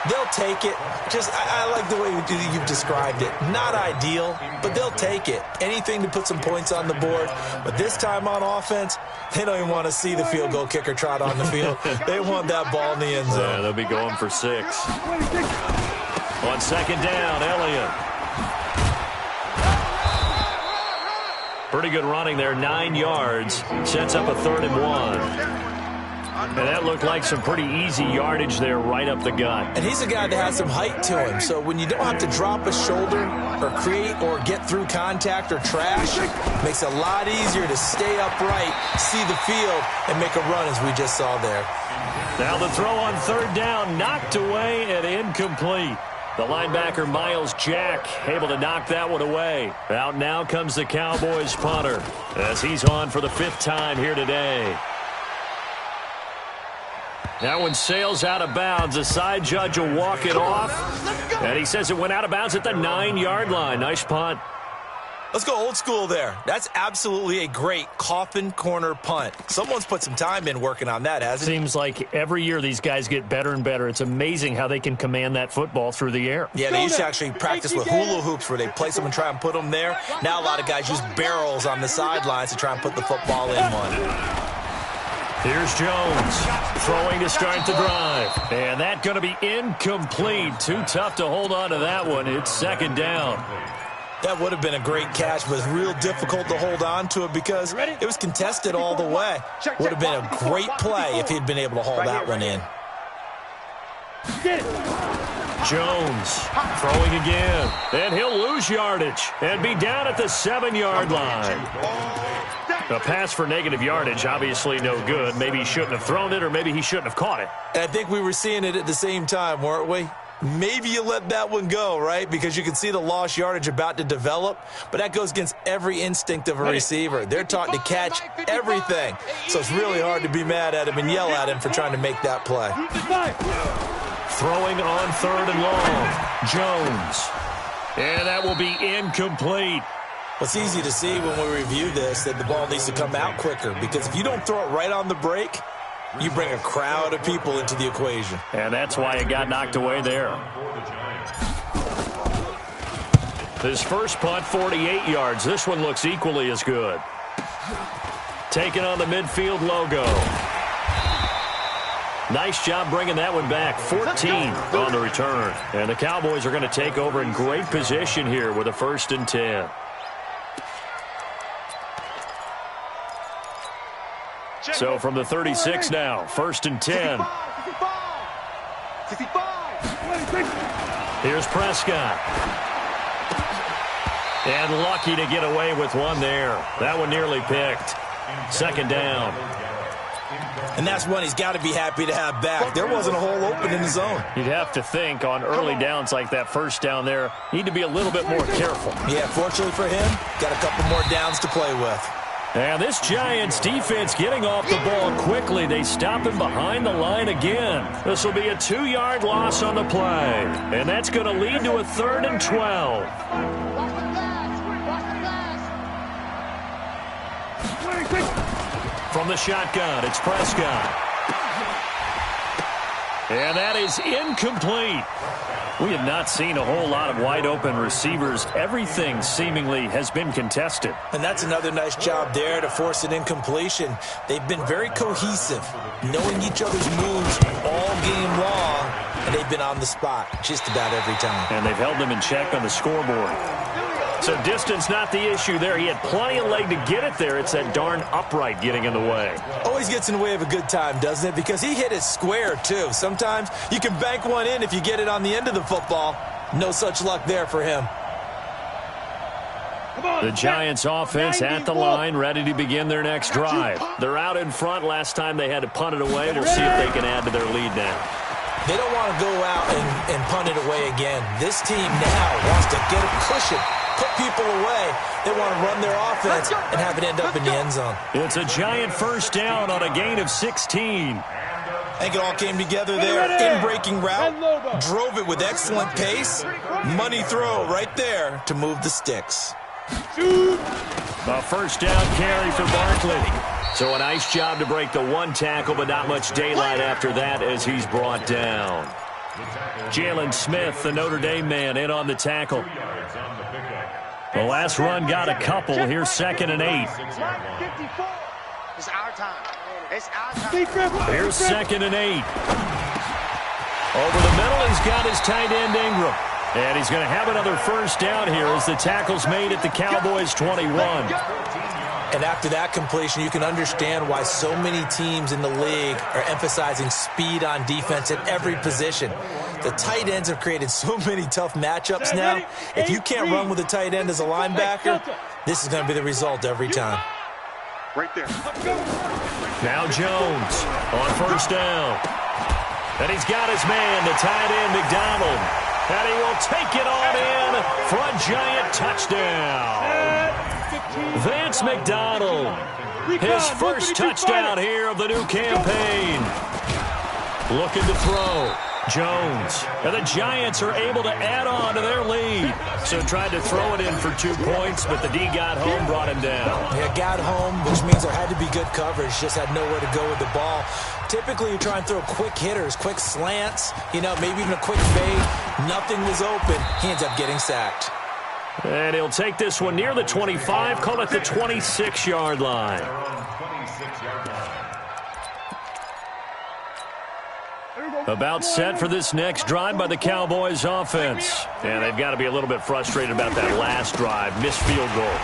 They'll take it. I like the way you've described it. Not ideal, but they'll take it. Anything to put some points on the board. But this time on offense, they don't even want to see the field goal kicker trot on the field. They want that ball in the end zone. Yeah, they'll be going for 6. On 2nd down, Elliott. Pretty good running there, 9 yards. Sets up a 3rd and 1. And that looked like some pretty easy yardage there right up the gut. And he's a guy that has some height to him. So when you don't have to drop a shoulder or create or get through contact or trash, it makes it a lot easier to stay upright, see the field, and make a run as we just saw there. Now the throw on 3rd down, knocked away and incomplete. The linebacker, Miles Jack, able to knock that one away. Out now comes the Cowboys punter as he's on for the 5th time here today. That one sails out of bounds. The side judge will walk it off. And he says it went out of bounds at the 9-yard line. Nice punt. Let's go old school there. That's absolutely a great coffin corner punt. Someone's put some time in working on that, hasn't it? Seems like every year these guys get better and better. It's amazing how they can command that football through the air. Yeah, they used to actually practice with hula hoops where they place them and try and put them there. Now a lot of guys use barrels on the sidelines to try and put the football in one. Here's Jones throwing to start the drive. And that's going to be incomplete. Too tough to hold on to that one. It's 2nd down. That would have been a great catch, but it's real difficult to hold on to it because it was contested all the way. Would have been a great play if he'd been able to haul that one in. Jones throwing again. And he'll lose yardage and be down at the 7-yard line. A pass for negative yardage, obviously no good. Maybe he shouldn't have thrown it, or maybe he shouldn't have caught it. And I think we were seeing it at the same time, weren't we? Maybe you let that one go, right? Because you can see the lost yardage about to develop, but that goes against every instinct of a receiver. They're taught to catch everything, so it's really hard to be mad at him and yell at him for trying to make that play. Throwing on 3rd and long, Jones. And that will be incomplete. It's easy to see when we review this that the ball needs to come out quicker, because if you don't throw it right on the break, you bring a crowd of people into the equation. And that's why it got knocked away there. His first punt, 48 yards. This one looks equally as good. Taking on the midfield logo. Nice job bringing that one back. 14 on the return. And the Cowboys are going to take over in great position here with a 1st and 10. So from the 36 now, 1st and 10. 65. Here's Prescott. And lucky to get away with one there. That one nearly picked. 2nd down. And that's one he's got to be happy to have back. There wasn't a hole open in the zone. You'd have to think on early downs like that 1st down there, need to be a little bit more careful. Yeah, fortunately for him, got a couple more downs to play with. And this Giants defense getting off the ball quickly. They stop him behind the line again. This will be a 2-yard loss on the play. And that's going to lead to a 3rd and 12. From the shotgun, it's Prescott. And that is incomplete. We have not seen a whole lot of wide-open receivers. Everything seemingly has been contested. And that's another nice job there to force an incompletion. They've been very cohesive, knowing each other's moves all game long, and they've been on the spot just about every time. And they've held them in check on the scoreboard. So distance not the issue there. He had plenty of leg to get it there. It's that darn upright getting in the way. Always gets in the way of a good time, doesn't it? Because he hit it square, too. Sometimes you can bank one in if you get it on the end of the football. No such luck there for him. The Giants offense at the line, ready to begin their next drive. They're out in front. Last time they had to punt it away. We'll see if they can add to their lead now. They don't want to go out and punt it away again. This team now wants to get a cushion, put people away. They want to run their offense and have it end up in the end zone. It's a Giant 1st down on a gain of 16. I think it all came together there. In-breaking route, drove it with excellent pace. Money throw right there to move the sticks. A 1st down carry for Barkley. So a nice job to break the 1 tackle, but not much daylight after that as he's brought down. Jalen Smith, the Notre Dame man, in on the tackle. The last run got a couple. Here's 2nd and 8. It's our time. It's our time. Here's 2nd and 8. Over the middle, he's got his tight end Ingram. And he's going to have another 1st down here as the tackle's made at the Cowboys' 21. And after that completion, you can understand why so many teams in the league are emphasizing speed on defense at every position. The tight ends have created so many tough matchups now. If you can't run with a tight end as a linebacker, this is going to be the result every time. Right there. Now Jones on 1st down. And he's got his man, the tight end McDonald. And he will take it on in for a Giant touchdown. Vance McDonald, his 1st touchdown here of the new campaign. Looking to throw. Jones. And the Giants are able to add on to their lead. So tried to throw it in for 2 points, but the D got home, brought him down. Yeah, got home, which means there had to be good coverage. Just had nowhere to go with the ball. Typically, you try and throw quick hitters, quick slants, maybe even a quick fade. Nothing was open. He ends up getting sacked. And he'll take this one near the 25, call it the 26-yard line. About set for this next drive by the Cowboys offense. And they've got to be a little bit frustrated about that last drive, missed field goal.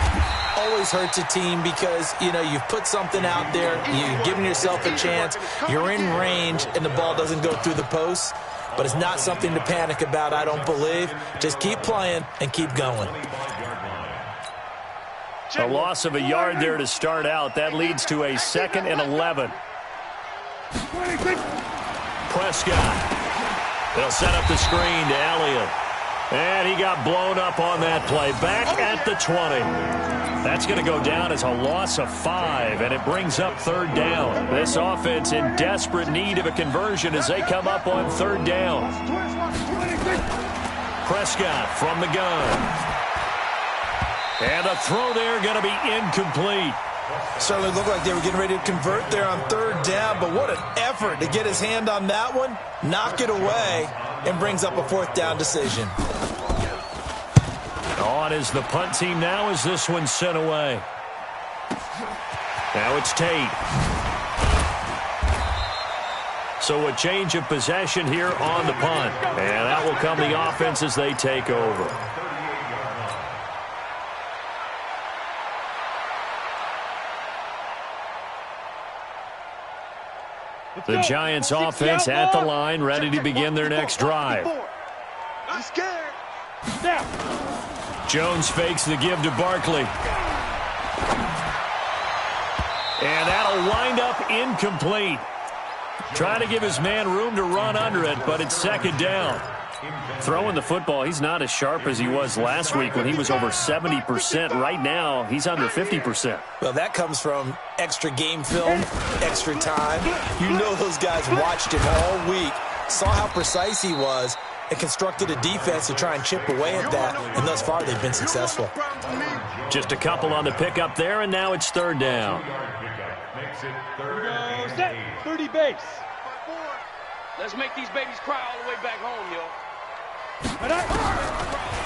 Always hurts a team because, you've put something out there, you've given yourself a chance, you're in range, and the ball doesn't go through the posts. But it's not something to panic about, I don't believe. Just keep playing and keep going. A loss of a yard there to start out. That leads to a 2nd and 11. Prescott. They'll set up the screen to Elliott. And he got blown up on that play. Back at the 20. That's going to go down as a loss of 5, and it brings up 3rd down. This offense in desperate need of a conversion as they come up on 3rd down. Prescott from the gun. And the throw there going to be incomplete. Certainly looked like they were getting ready to convert there on 3rd down, but what an effort to get his hand on that one, knock it away, and brings up a 4th down decision. On is the punt team now as this one's sent away. Now it's Tate. So a change of possession here on the punt. And that will come the offense as they take over. The Giants offense at the line, ready to begin their next drive. Jones fakes the give to Barkley. And that'll wind up incomplete. Trying to give his man room to run under it, but it's second down. Throwing the football, he's not as sharp as he was last week when he was over 70%. Right now, he's under 50%. Well, that comes from extra game film, extra time. You know those guys watched him all week, saw how precise he was, and constructed a defense to try and chip away at that, and thus far they've been successful. Just a couple on the pickup there, and now it's third down. Set 30 base. Let's make these babies cry all the way back home, yo.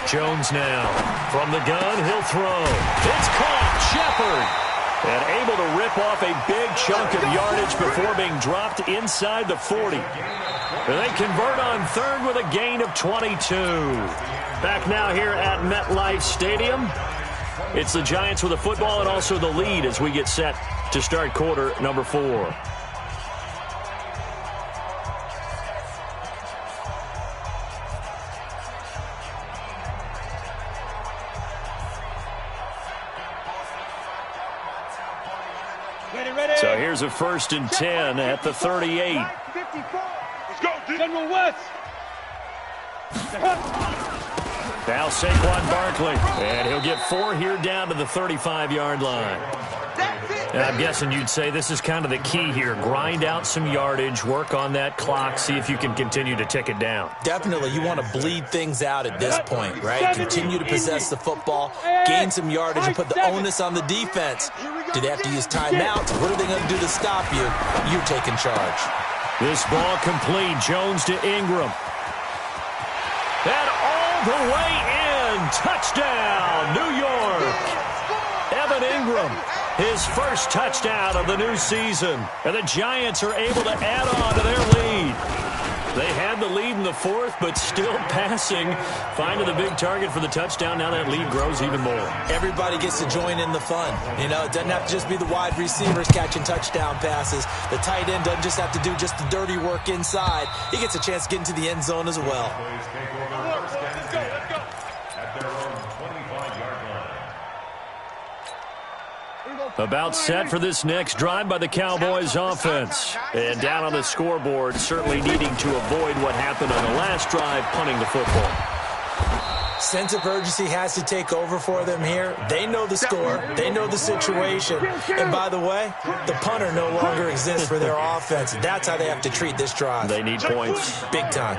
Jones now. From the gun, he'll throw. It's caught. Shepard. And able to rip off a big chunk of yardage before being dropped inside the 40. And they convert on third with a gain of 22. Back now here at MetLife Stadium. It's the Giants with the football and also the lead as we get set to start quarter number 4. So here's a 1st and 10 at the 38. Let's go, General West. Now Saquon Barkley, and he'll get 4 here down to the 35-yard line. And I'm guessing you'd say this is kind of the key here. Grind out some yardage, work on that clock, see if you can continue to tick it down. Definitely, you want to bleed things out at this point, right? Continue to possess the football, gain some yardage, and put the onus on the defense. Do they have to use timeouts? What are they going to do to stop you? You're taking charge. This ball complete. Jones to Ingram. And all the way in. Touchdown, New York. Evan Ingram, his first touchdown of the new season. And the Giants are able to add on to their lead. They had the lead in the 4th, but still passing. Finding the big target for the touchdown. Now that lead grows even more. Everybody gets to join in the fun. You know, it doesn't have to just be the wide receivers catching touchdown passes. The tight end doesn't just have to do just the dirty work inside. He gets a chance to get into the end zone as well. About set for this next drive by the Cowboys offense. And down on the scoreboard, certainly needing to avoid what happened on the last drive, punting the football. Sense of urgency has to take over for them here. They know the score. They know the situation. And by the way, the punter no longer exists for their offense. That's how they have to treat this drive. They need points. Big time.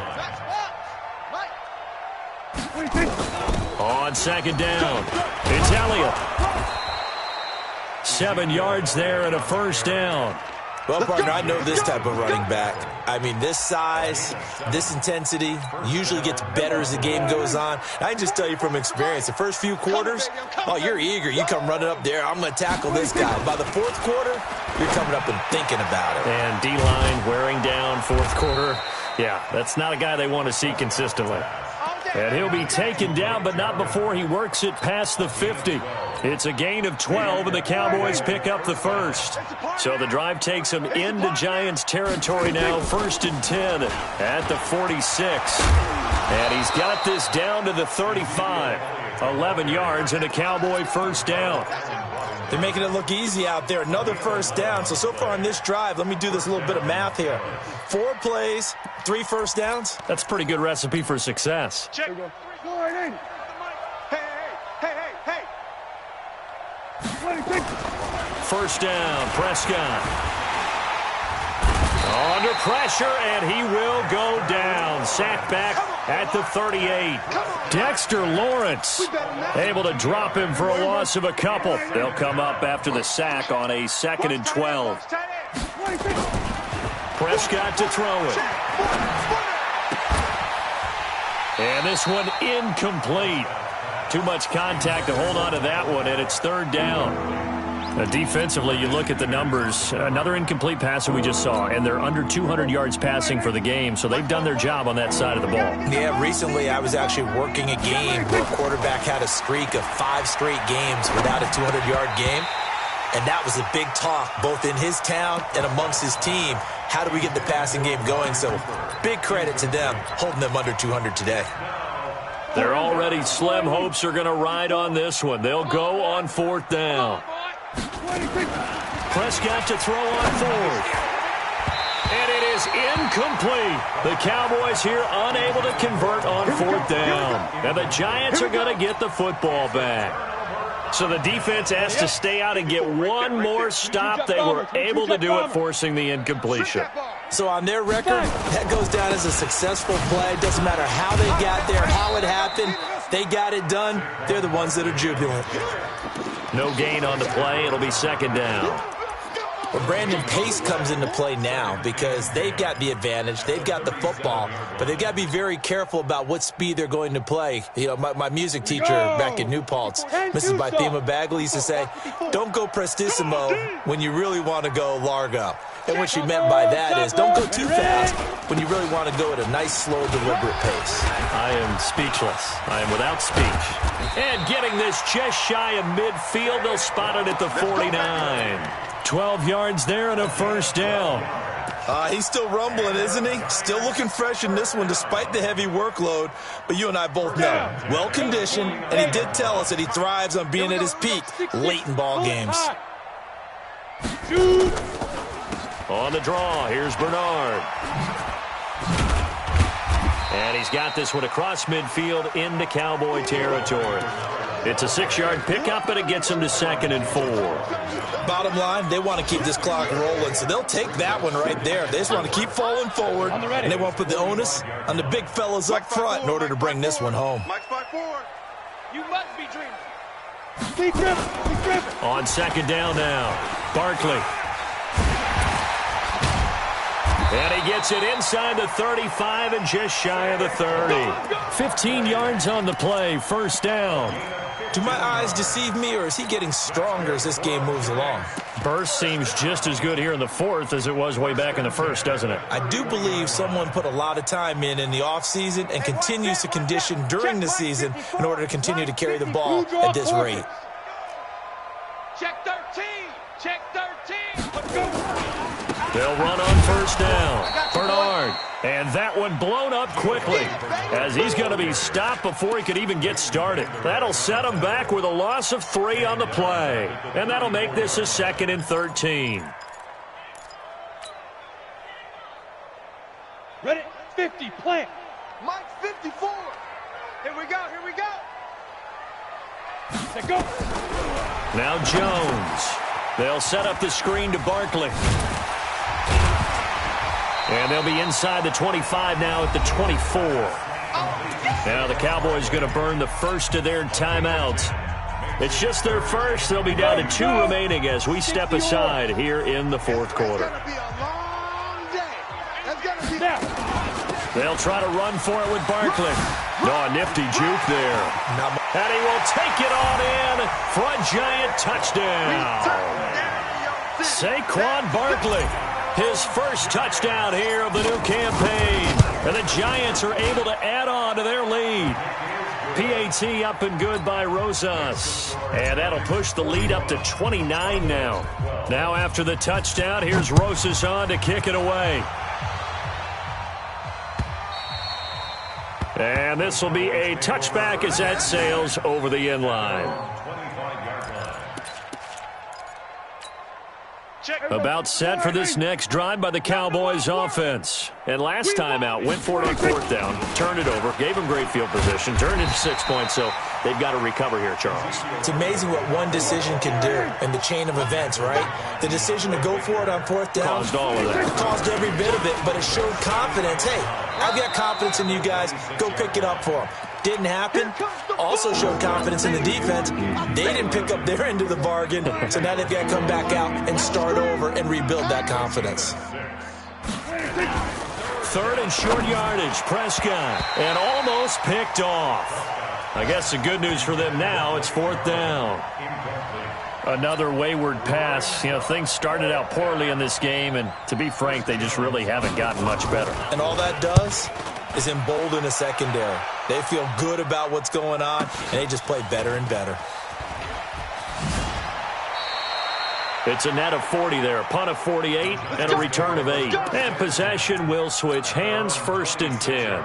On second down, it's Elliott. 7 yards there and a first down. Well, partner, I know this type of running back. I mean, this size, this intensity usually gets better as the game goes on. I can just tell you from experience, the first few quarters, oh, you're eager. You come running up there, I'm going to tackle this guy. By the 4th quarter, you're coming up and thinking about it. And D-line wearing down 4th quarter. Yeah, that's not a guy they want to see consistently. And he'll be taken down, but not before he works it past the 50. It's a gain of 12, and the Cowboys pick up the first. So the drive takes them into Giants territory now, 1st and 10 at the 46. And he's got this down to the 35. 11 yards and a Cowboy first down. They're making it look easy out there. Another first down. So far on this drive, let me do this little bit of math here. 4 plays, 3 first downs. That's a pretty good recipe for success. Check. First down, Prescott. Under pressure, and he will go down. Sacked back at the 38. Dexter Lawrence able to drop him for a loss of a couple. They'll come up after the sack on a 2nd and 12. Prescott to throw it. And this one incomplete. Too much contact to hold on to that one, and it's 3rd down. Defensively, you look at the numbers. Another incomplete pass that we just saw, and they're under 200 yards passing for the game, so they've done their job on that side of the ball. Yeah, recently I was actually working a game where a quarterback had a streak of 5 straight games without a 200-yard game, and that was a big talk both in his town and amongst his team. How do we get the passing game going? So big credit to them holding them under 200 today. Their already slim hopes are going to ride on this one. They'll go on 4th down. Prescott to throw on 4th. And it is incomplete. The Cowboys here unable to convert on 4th down. And the Giants are going to get the football back. So the defense has to stay out and get one more stop. They were able to do it, forcing the incompletion. So on their record, that goes down as a successful play. Doesn't matter how they got there, how it happened. They got it done. They're the ones that are jubilant. No gain on the play. It'll be 2nd down. Well, Brandon, pace comes into play now because they've got the advantage. They've got the football, but they've got to be very careful about what speed they're going to play. You know, my music teacher back in New Paltz, Mrs. Bythema Bagley, used to say, don't go prestissimo when you really want to go largo. And what she meant by that is don't go too fast when you really want to go at a nice, slow, deliberate pace. I am speechless. I am without speech. And getting this just shy of midfield, they'll spot it at the 49. 12 yards there and a 1st down. He's still rumbling, isn't he? Still looking fresh in this one despite the heavy workload. But you and I both know, well-conditioned, and he did tell us that he thrives on being at his peak late in ball games. On the draw, here's Bernard. And he's got this one across midfield into Cowboy territory. It's a 6-yard pickup, but it gets him to 2nd and 4. Bottom line, they want to keep this clock rolling, so they'll take that one right there. They just want to keep falling forward, and they won't put the onus on the big fellas up front in order to bring this one home. You must be dreaming. Keep driven. Keep driven. On 2nd down now, Barkley. And he gets it inside the 35 and just shy of the 30. 15 yards on the play, 1st down. Do my eyes deceive me, or is he getting stronger as this game moves along? Burst seems just as good here in the 4th as it was way back in the 1st, doesn't it? I do believe someone put a lot of time in the offseason and continues to condition during the season in order to continue to carry the ball at this rate. Check 13. Check 13. Let's go. They'll run on 1st down. Bernard. And that one blown up quickly as he's going to be stopped before he could even get started. That'll set him back with a loss of 3 on the play. And that'll make this a 2nd and 13. Ready? 50, plant. Mike 54. Here we go, here we go. Let's go. Now Jones. They'll set up the screen to Barkley. And they'll be inside the 25 now at the 24. Now the Cowboys going to burn the first of their timeouts. It's just their first. They'll be down to 2 remaining as we step aside here in the 4th quarter. They'll try to run for it with Barkley. Oh, a nifty juke there. And he will take it on in for a giant touchdown. Saquon Barkley. His first touchdown here of the new campaign. And the Giants are able to add on to their lead. PAT up and good by Rosas. And that'll push the lead up to 29 now. Now after the touchdown, here's Rosas on to kick it away. And this will be a touchback as that sails over the end line. About set for this next drive by the Cowboys offense. And last time out, went for it on 4th down, turned it over, gave them great field position, turned into 6 points, so they've got to recover here, Charles. It's amazing what one decision can do in the chain of events, right? The decision to go for it on 4th down caused all of that. Caused every bit of it, but it showed confidence. Hey, I've got confidence in you guys. Go pick it up for them. Didn't happen. Also showed confidence in the defense. They didn't pick up their end of the bargain, so now they've got to come back out and start over and rebuild that confidence. 3rd and short yardage, Prescott, and almost picked off. I guess the good news for them now, it's 4th down. Another wayward pass. You know, things started out poorly in this game, and to be frank, they just really haven't gotten much better. And all that does is embolden a secondary. They feel good about what's going on, and they just play better and better. It's a net of 40 there, punt of 48, and a return of 8. And possession will switch hands, 1st and 10.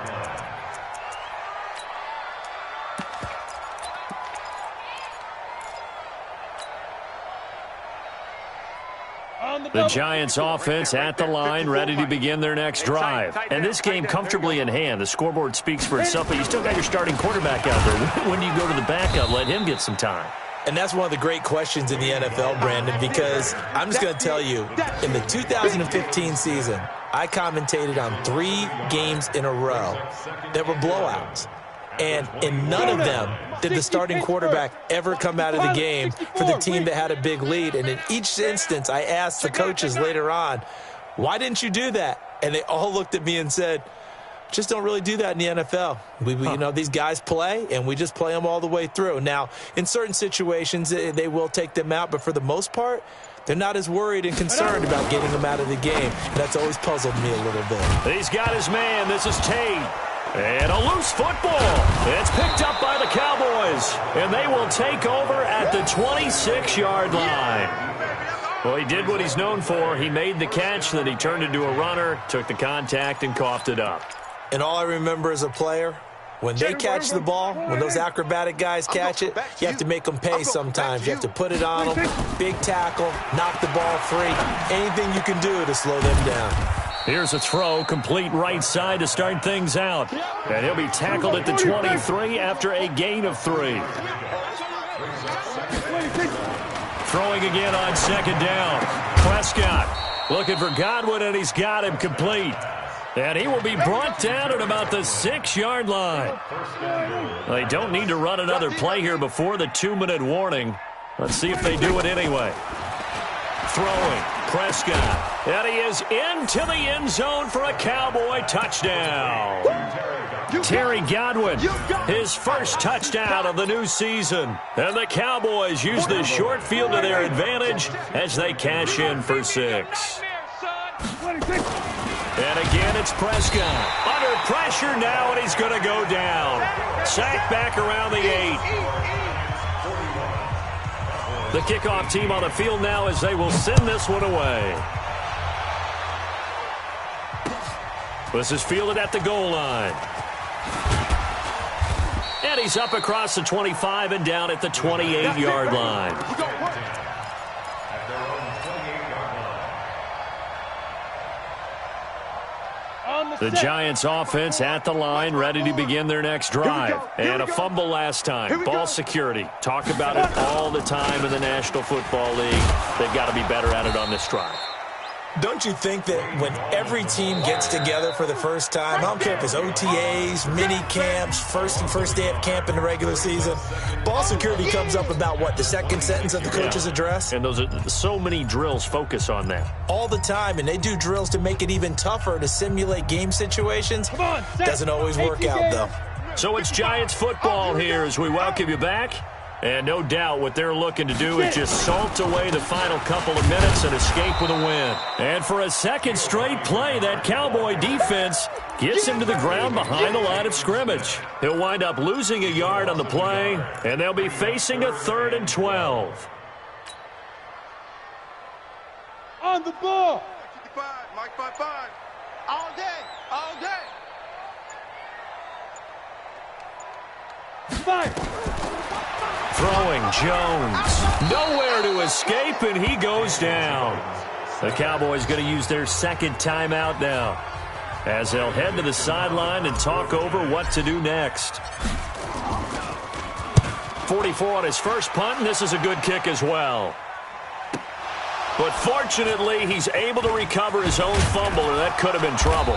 The Giants offense at the line, ready to begin their next drive. And this game comfortably in hand. The scoreboard speaks for itself, but you still got your starting quarterback out there. When do you go to the backup? Let him get some time. And that's one of the great questions in the NFL, Brandon, because I'm just going to tell you, in the 2015 season, I commentated on 3 games in a row that were blowouts. And in none of them did the starting quarterback ever come out of the game for the team that had a big lead. And in each instance, I asked the coaches later on, why didn't you do that? And they all looked at me and said, just don't really do that in the NFL. You know, these guys play, and we just play them all the way through. Now, in certain situations, they will take them out, but for the most part, they're not as worried and concerned about getting them out of the game. And that's always puzzled me a little bit. He's got his man. This is Tate. And a loose football. It's picked up by the Cowboys, and they will take over at the 26-yard line. Well, he did what he's known for. He made the catch, then he turned into a runner, took the contact, and coughed it up. And all I remember as a player, when they catch the ball, when those acrobatic guys catch it, you have to make them pay sometimes. You have to put it on them, big tackle, knock the ball free, anything you can do to slow them down. Here's a throw, complete right side to start things out. And he'll be tackled at the 23 after a gain of 3. Throwing again on 2nd down. Prescott looking for Godwin, and he's got him complete. And he will be brought down at about the 6-yard line. They don't need to run another play here before the 2-minute warning. Let's see if they do it anyway. Throwing, Prescott. And he is into the end zone for a Cowboy touchdown. Terry Godwin, his first touchdown of the new season. And the Cowboys use the short field to their advantage as they cash in for 6. And again, it's Prescott. Under pressure now, and he's going to go down. Sacked back around the 8. The kickoff team on the field now as they will send this one away. This is fielded at the goal line. And he's up across the 25 and down at the 28-yard line. The Giants offense at the line, ready to begin their next drive. And a fumble last time. Ball security. Talk about it all the time in the National Football League. They've got to be better at it on this drive. Don't you think that when every team gets together for the first time, I don't care if it's OTAs, mini camps, first day of camp in the regular season, ball security comes up about what, the second sentence of the coach's address? And those are so many drills focus on that. All the time, and they do drills to make it even tougher to simulate game situations. Doesn't always work out, though. So it's Giants football here as we welcome you back. And no doubt what they're looking to do is just salt away the final couple of minutes and escape with a win. And for a second straight play, that Cowboy defense gets him to the ground behind the line of scrimmage. He'll wind up losing a yard on the play, and they'll be facing a 3rd and 12. On the ball. 55, Mike 5-5. All day, all day. Fire. Throwing Jones. Nowhere to escape, and he goes down. The Cowboys going to use their second timeout now as they'll head to the sideline and talk over what to do next. 44 on his first punt, and this is a good kick as well. But fortunately, he's able to recover his own fumble, or that could have been trouble.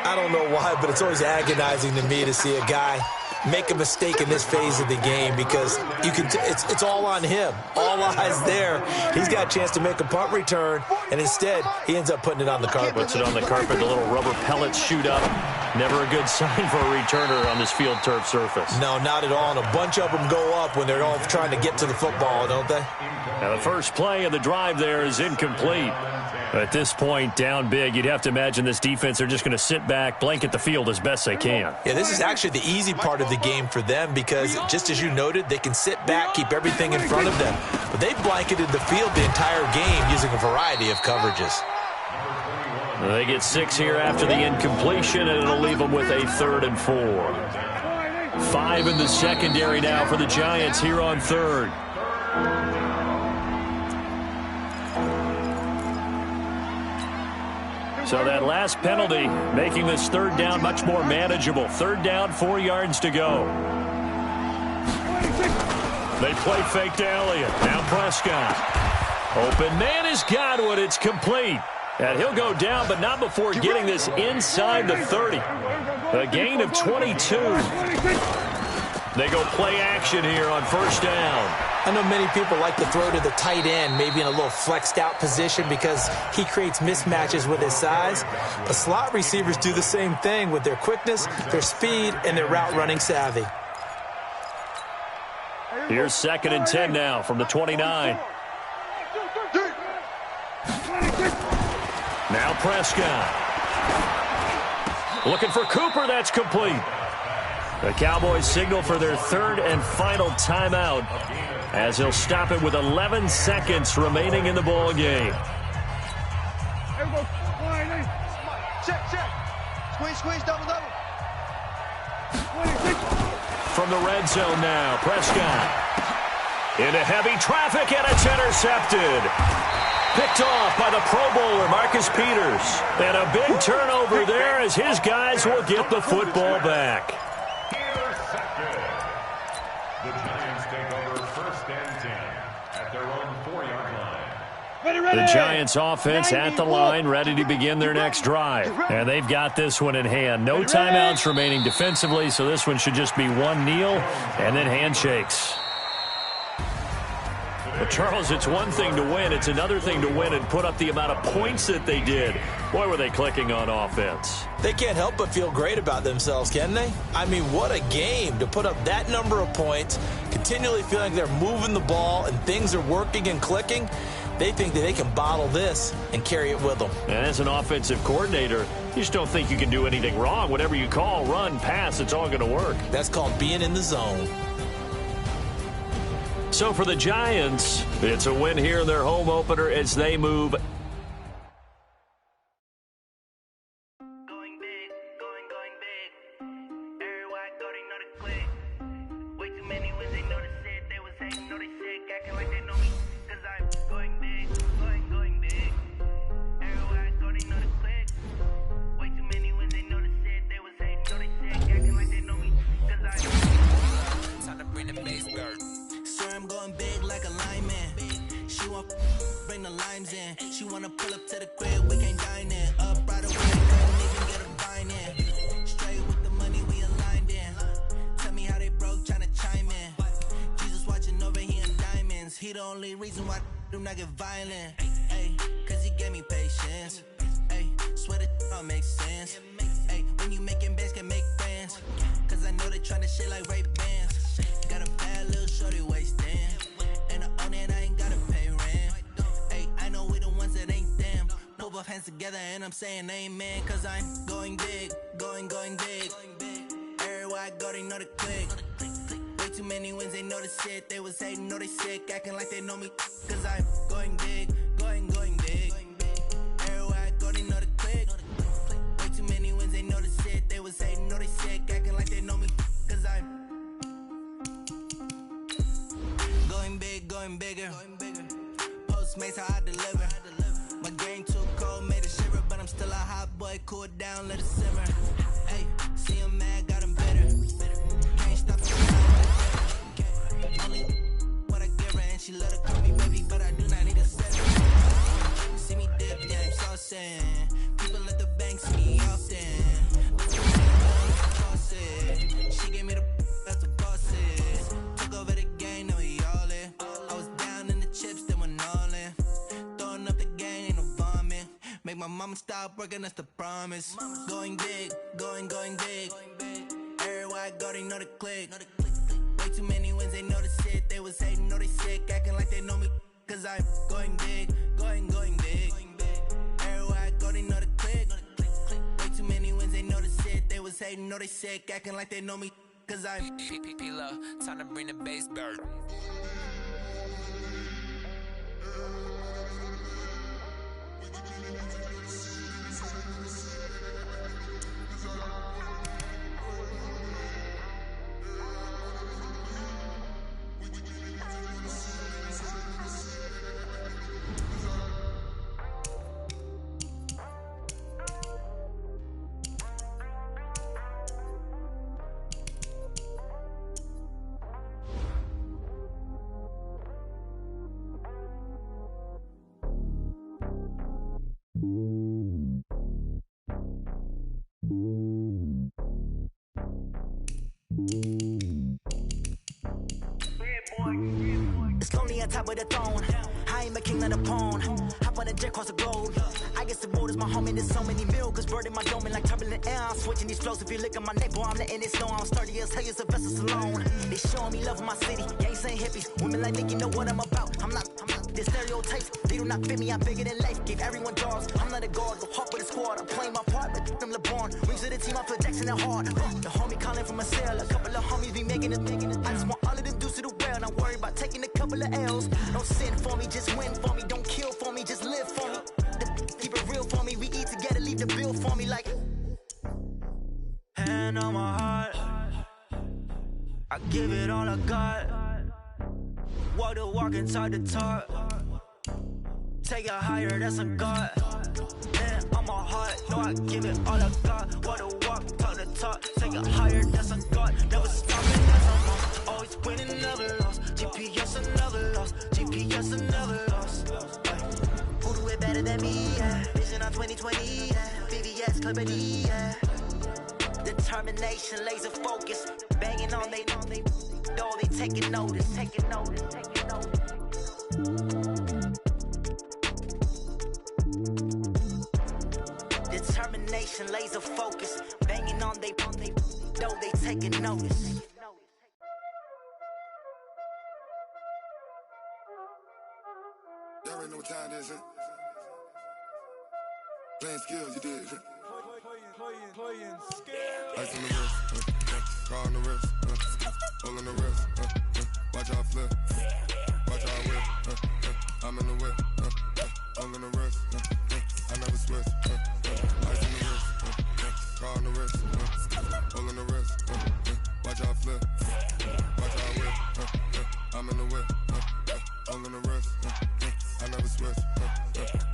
I don't know why, but it's always agonizing to me to see a guy make a mistake in this phase of the game because it's all on him. All eyes there. He's got a chance to make a punt return, and instead he ends up putting it on the carpet. Puts it on the carpet. The little rubber pellets shoot up. Never a good sign for a returner on this field turf surface. No, not at all. And a bunch of them go up when they're all trying to get to the football, don't they? Now the first play of the drive there is incomplete. At this point, down big, you'd have to imagine this defense are just going to sit back, blanket the field as best they can. Yeah, this is actually the easy part of the game for them because, just as you noted, they can sit back, keep everything in front of them. But they blanketed the field the entire game using a variety of coverages. They get 6 here after the incompletion, and it'll leave them with a 3rd and 4. 5 in the secondary now for the Giants here on 3rd. So that last penalty making this 3rd down much more manageable. 3rd down, 4 yards to go. They play fake to Elliott. Now Prescott. Open man is Godwin. It's complete. And he'll go down, but not before getting this inside the 30. A gain of 22. They go play action here on 1st down. I know many people like to throw to the tight end, maybe in a little flexed out position because he creates mismatches with his size. But slot receivers do the same thing with their quickness, their speed, and their route running savvy. Here's 2nd and 10 now from the 29. Now Prescott. Looking for Cooper. That's complete. The Cowboys signal for their 3rd and final timeout as he'll stop it with 11 seconds remaining in the ball game. Check. Squeeze, double. From the red zone now, Prescott. Into heavy traffic, and it's intercepted. Picked off by the Pro Bowler, Marcus Peters. And a big turnover there as his guys will get the football back. Intercepted. The Giants take over 1st and 10 at their own 4-yard line. The Giants offense at the line, ready to begin their next drive. And they've got this one in hand. No timeouts remaining defensively, so this one should just be one kneel and then handshakes. But Charles, it's one thing to win. It's another thing to win and put up the amount of points that they did. Boy, were they clicking on offense. They can't help but feel great about themselves, can they? I mean, what a game to put up that number of points, continually feeling they're moving the ball and things are working and clicking. They think that they can bottle this and carry it with them. And as an offensive coordinator, you just don't think you can do anything wrong. Whatever you call, run, pass, it's all going to work. That's called being in the zone. So for the Giants, it's a win here in their home opener as they move. She wanna pull up to the crib, we can't dine in. Up right away, couldn't even get a vine in. Straight with the money, we aligned in. Tell me how they broke, tryna chime in. Jesus watching over here in diamonds. He the only reason why I do not get violent. Ay, cause he gave me patience. Ay, swear that all makes sense. Ay, when you making bands, can make friends. Cause I know they tryna shit like Ray Bans. Got a bad little shorty wasting. And I own it, I ain't gotta pay rent. I know we the ones that ain't them. Move our hands together and I'm saying amen. Cause I'm going big, going big. Everywhere I go, they know the click. Way too many wins, they know the shit. They was hating, know they sick, acting like they know me. Cause I'm going big, going big. Everywhere I go, they know the click. Way too many wins, they know the shit. They was hating, know they sick, acting like they know me. Cause I'm going big, going bigger. Postmates how I deliver. My game too cold, made a shiver, but I'm still a hot boy. Cool it down, let it simmer. Hey, see him mad, got him bitter. Can't stop the only what I give her, and she let her call me baby, but I do not need a setter. See me dip, yeah, I'm saucing. People at the bank see me often. She gave me the Make my mama stop working, that's the promise. Going big, going big. Everywhere I go, they know the click. Way too many wins, they know the shit. They was hating, know they sick, acting like they know me. Cause I'm going big, going big. Everywhere I go, they know the click. Way too many wins, they know the shit. They was hating, know they sick, acting like they know me. Cause I'm P-P-P-Love, time to bring the bass bird. It's lonely on top of the throne. I ain't a king of the pawn. Hop on a jet across the globe. I guess the road is my home and there's so many milkers birding my dome and like turbulent air. I'm switching these flows. If you look at my neck, boy, I'm letting it snow. I'm sturdy as hell, a vessel alone. They showing me love in my city. Yeah, ain't saying hippies. Women like me, you know what I'm about. I'm not the stereotypes. They do not fit me. I'm bigger than life. Give everyone dogs. I'm not a guard. Go hop with a squad. I'm playing my part, but them LeBron. Rings to the team. I feel Jackson and hard. The homie calling from a cell. A couple of homies be making it. I just want all of them dudes to the well. Not worry about taking a couple of L's. Don't sin for me, just win for me. Don't kill for me, just live for me. Keep it real for me. We eat together, leave the bill for me like. Hand on my heart, I give it all I got. Walk the walk inside the talk. Take it higher, that's a God. Hand on my heart, no, I give it all I got. Walk the walk, talk the talk. Take it higher, that's a God. Never stopping, that's a mom. Always winning, never lost. GPS another loss. GPS another loss. Who do it better than me? Yeah. Vision on 2020. Yeah. VVS, Clippity. Yeah. Determination, laser focus. Banging on they know they taking notice. Taking notice. Taking notice. Determination, laser focus. Banging on they know they taking notice. Y'all already know what time it is, huh? Playing skills, you did, huh? Playing skills. Ice on the wrist, car on the wrist, hole in the wrist, watch out flip, watch out whip, I'm in the whip, hole in the wrist, I never switch, ice on the wrist, car on the wrist, hole in the wrist, watch out flip, watch out whip, I'm in the whip, hole in the wrist, I never switch,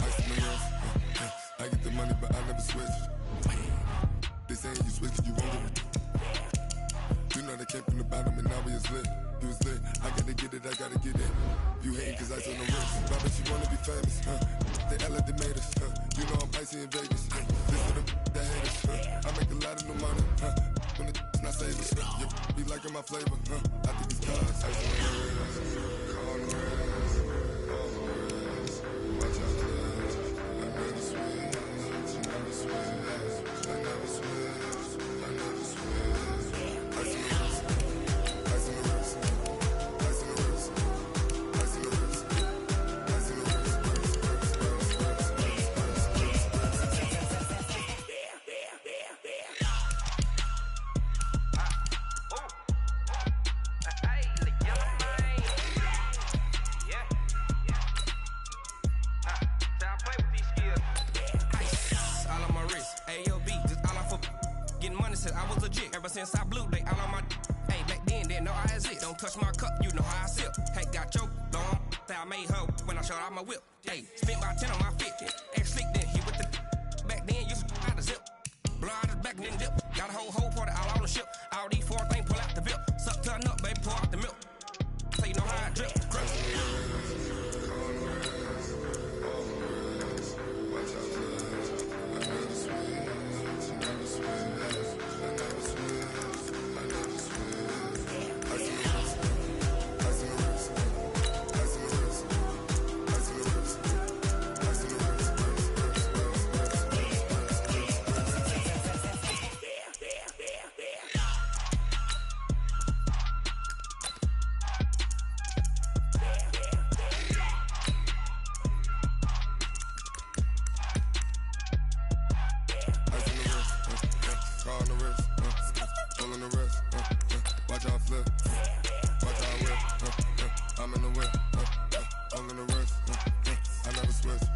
ice on the wrist, I get the money but I never switch. They saying you switch 'cause you won't get it. You know they came from the bottom and now we is lit. You was lit, I gotta get it, I gotta get it. You hating 'cause I on the wrist. Why bet you wanna be famous, They Ella they made us, You know I'm icy in Vegas, This for the that hate us, I make a lot of new money, When the not savers, You be liking my flavor, I think it's cause ice on the wrist, on the wrist, on the wrist. Watch out, I never switch, I never switch. I never switch, I never switch. Ice in the wrist, ice in the wrist, ice in the wrist, ice in the wrist, ice in the wrist, I was legit ever since I blew they all on my hey back then didn't know I exist. Don't touch my cup, you know how I sip. Hey, got your long that I made her when I showed out my whip. Hey, spent about 10 on my 50. Ex slick then hit with the back then used to out the zip. Blow out his back then dip. Got a whole party all on the ship. All these four things pull out the bip. Suck turn up, baby, pour out the milk. So you know how I drip. flip. Watch how I whip. I'm in the whip. I'm in the wrist. I never switch.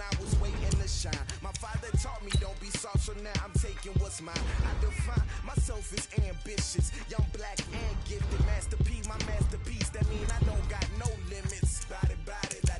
I was waiting to shine. My father taught me don't be soft, so now I'm taking what's mine. I define myself as ambitious, young, black, and gifted. Masterpiece, my masterpiece. That mean I don't got no limits. Bout it,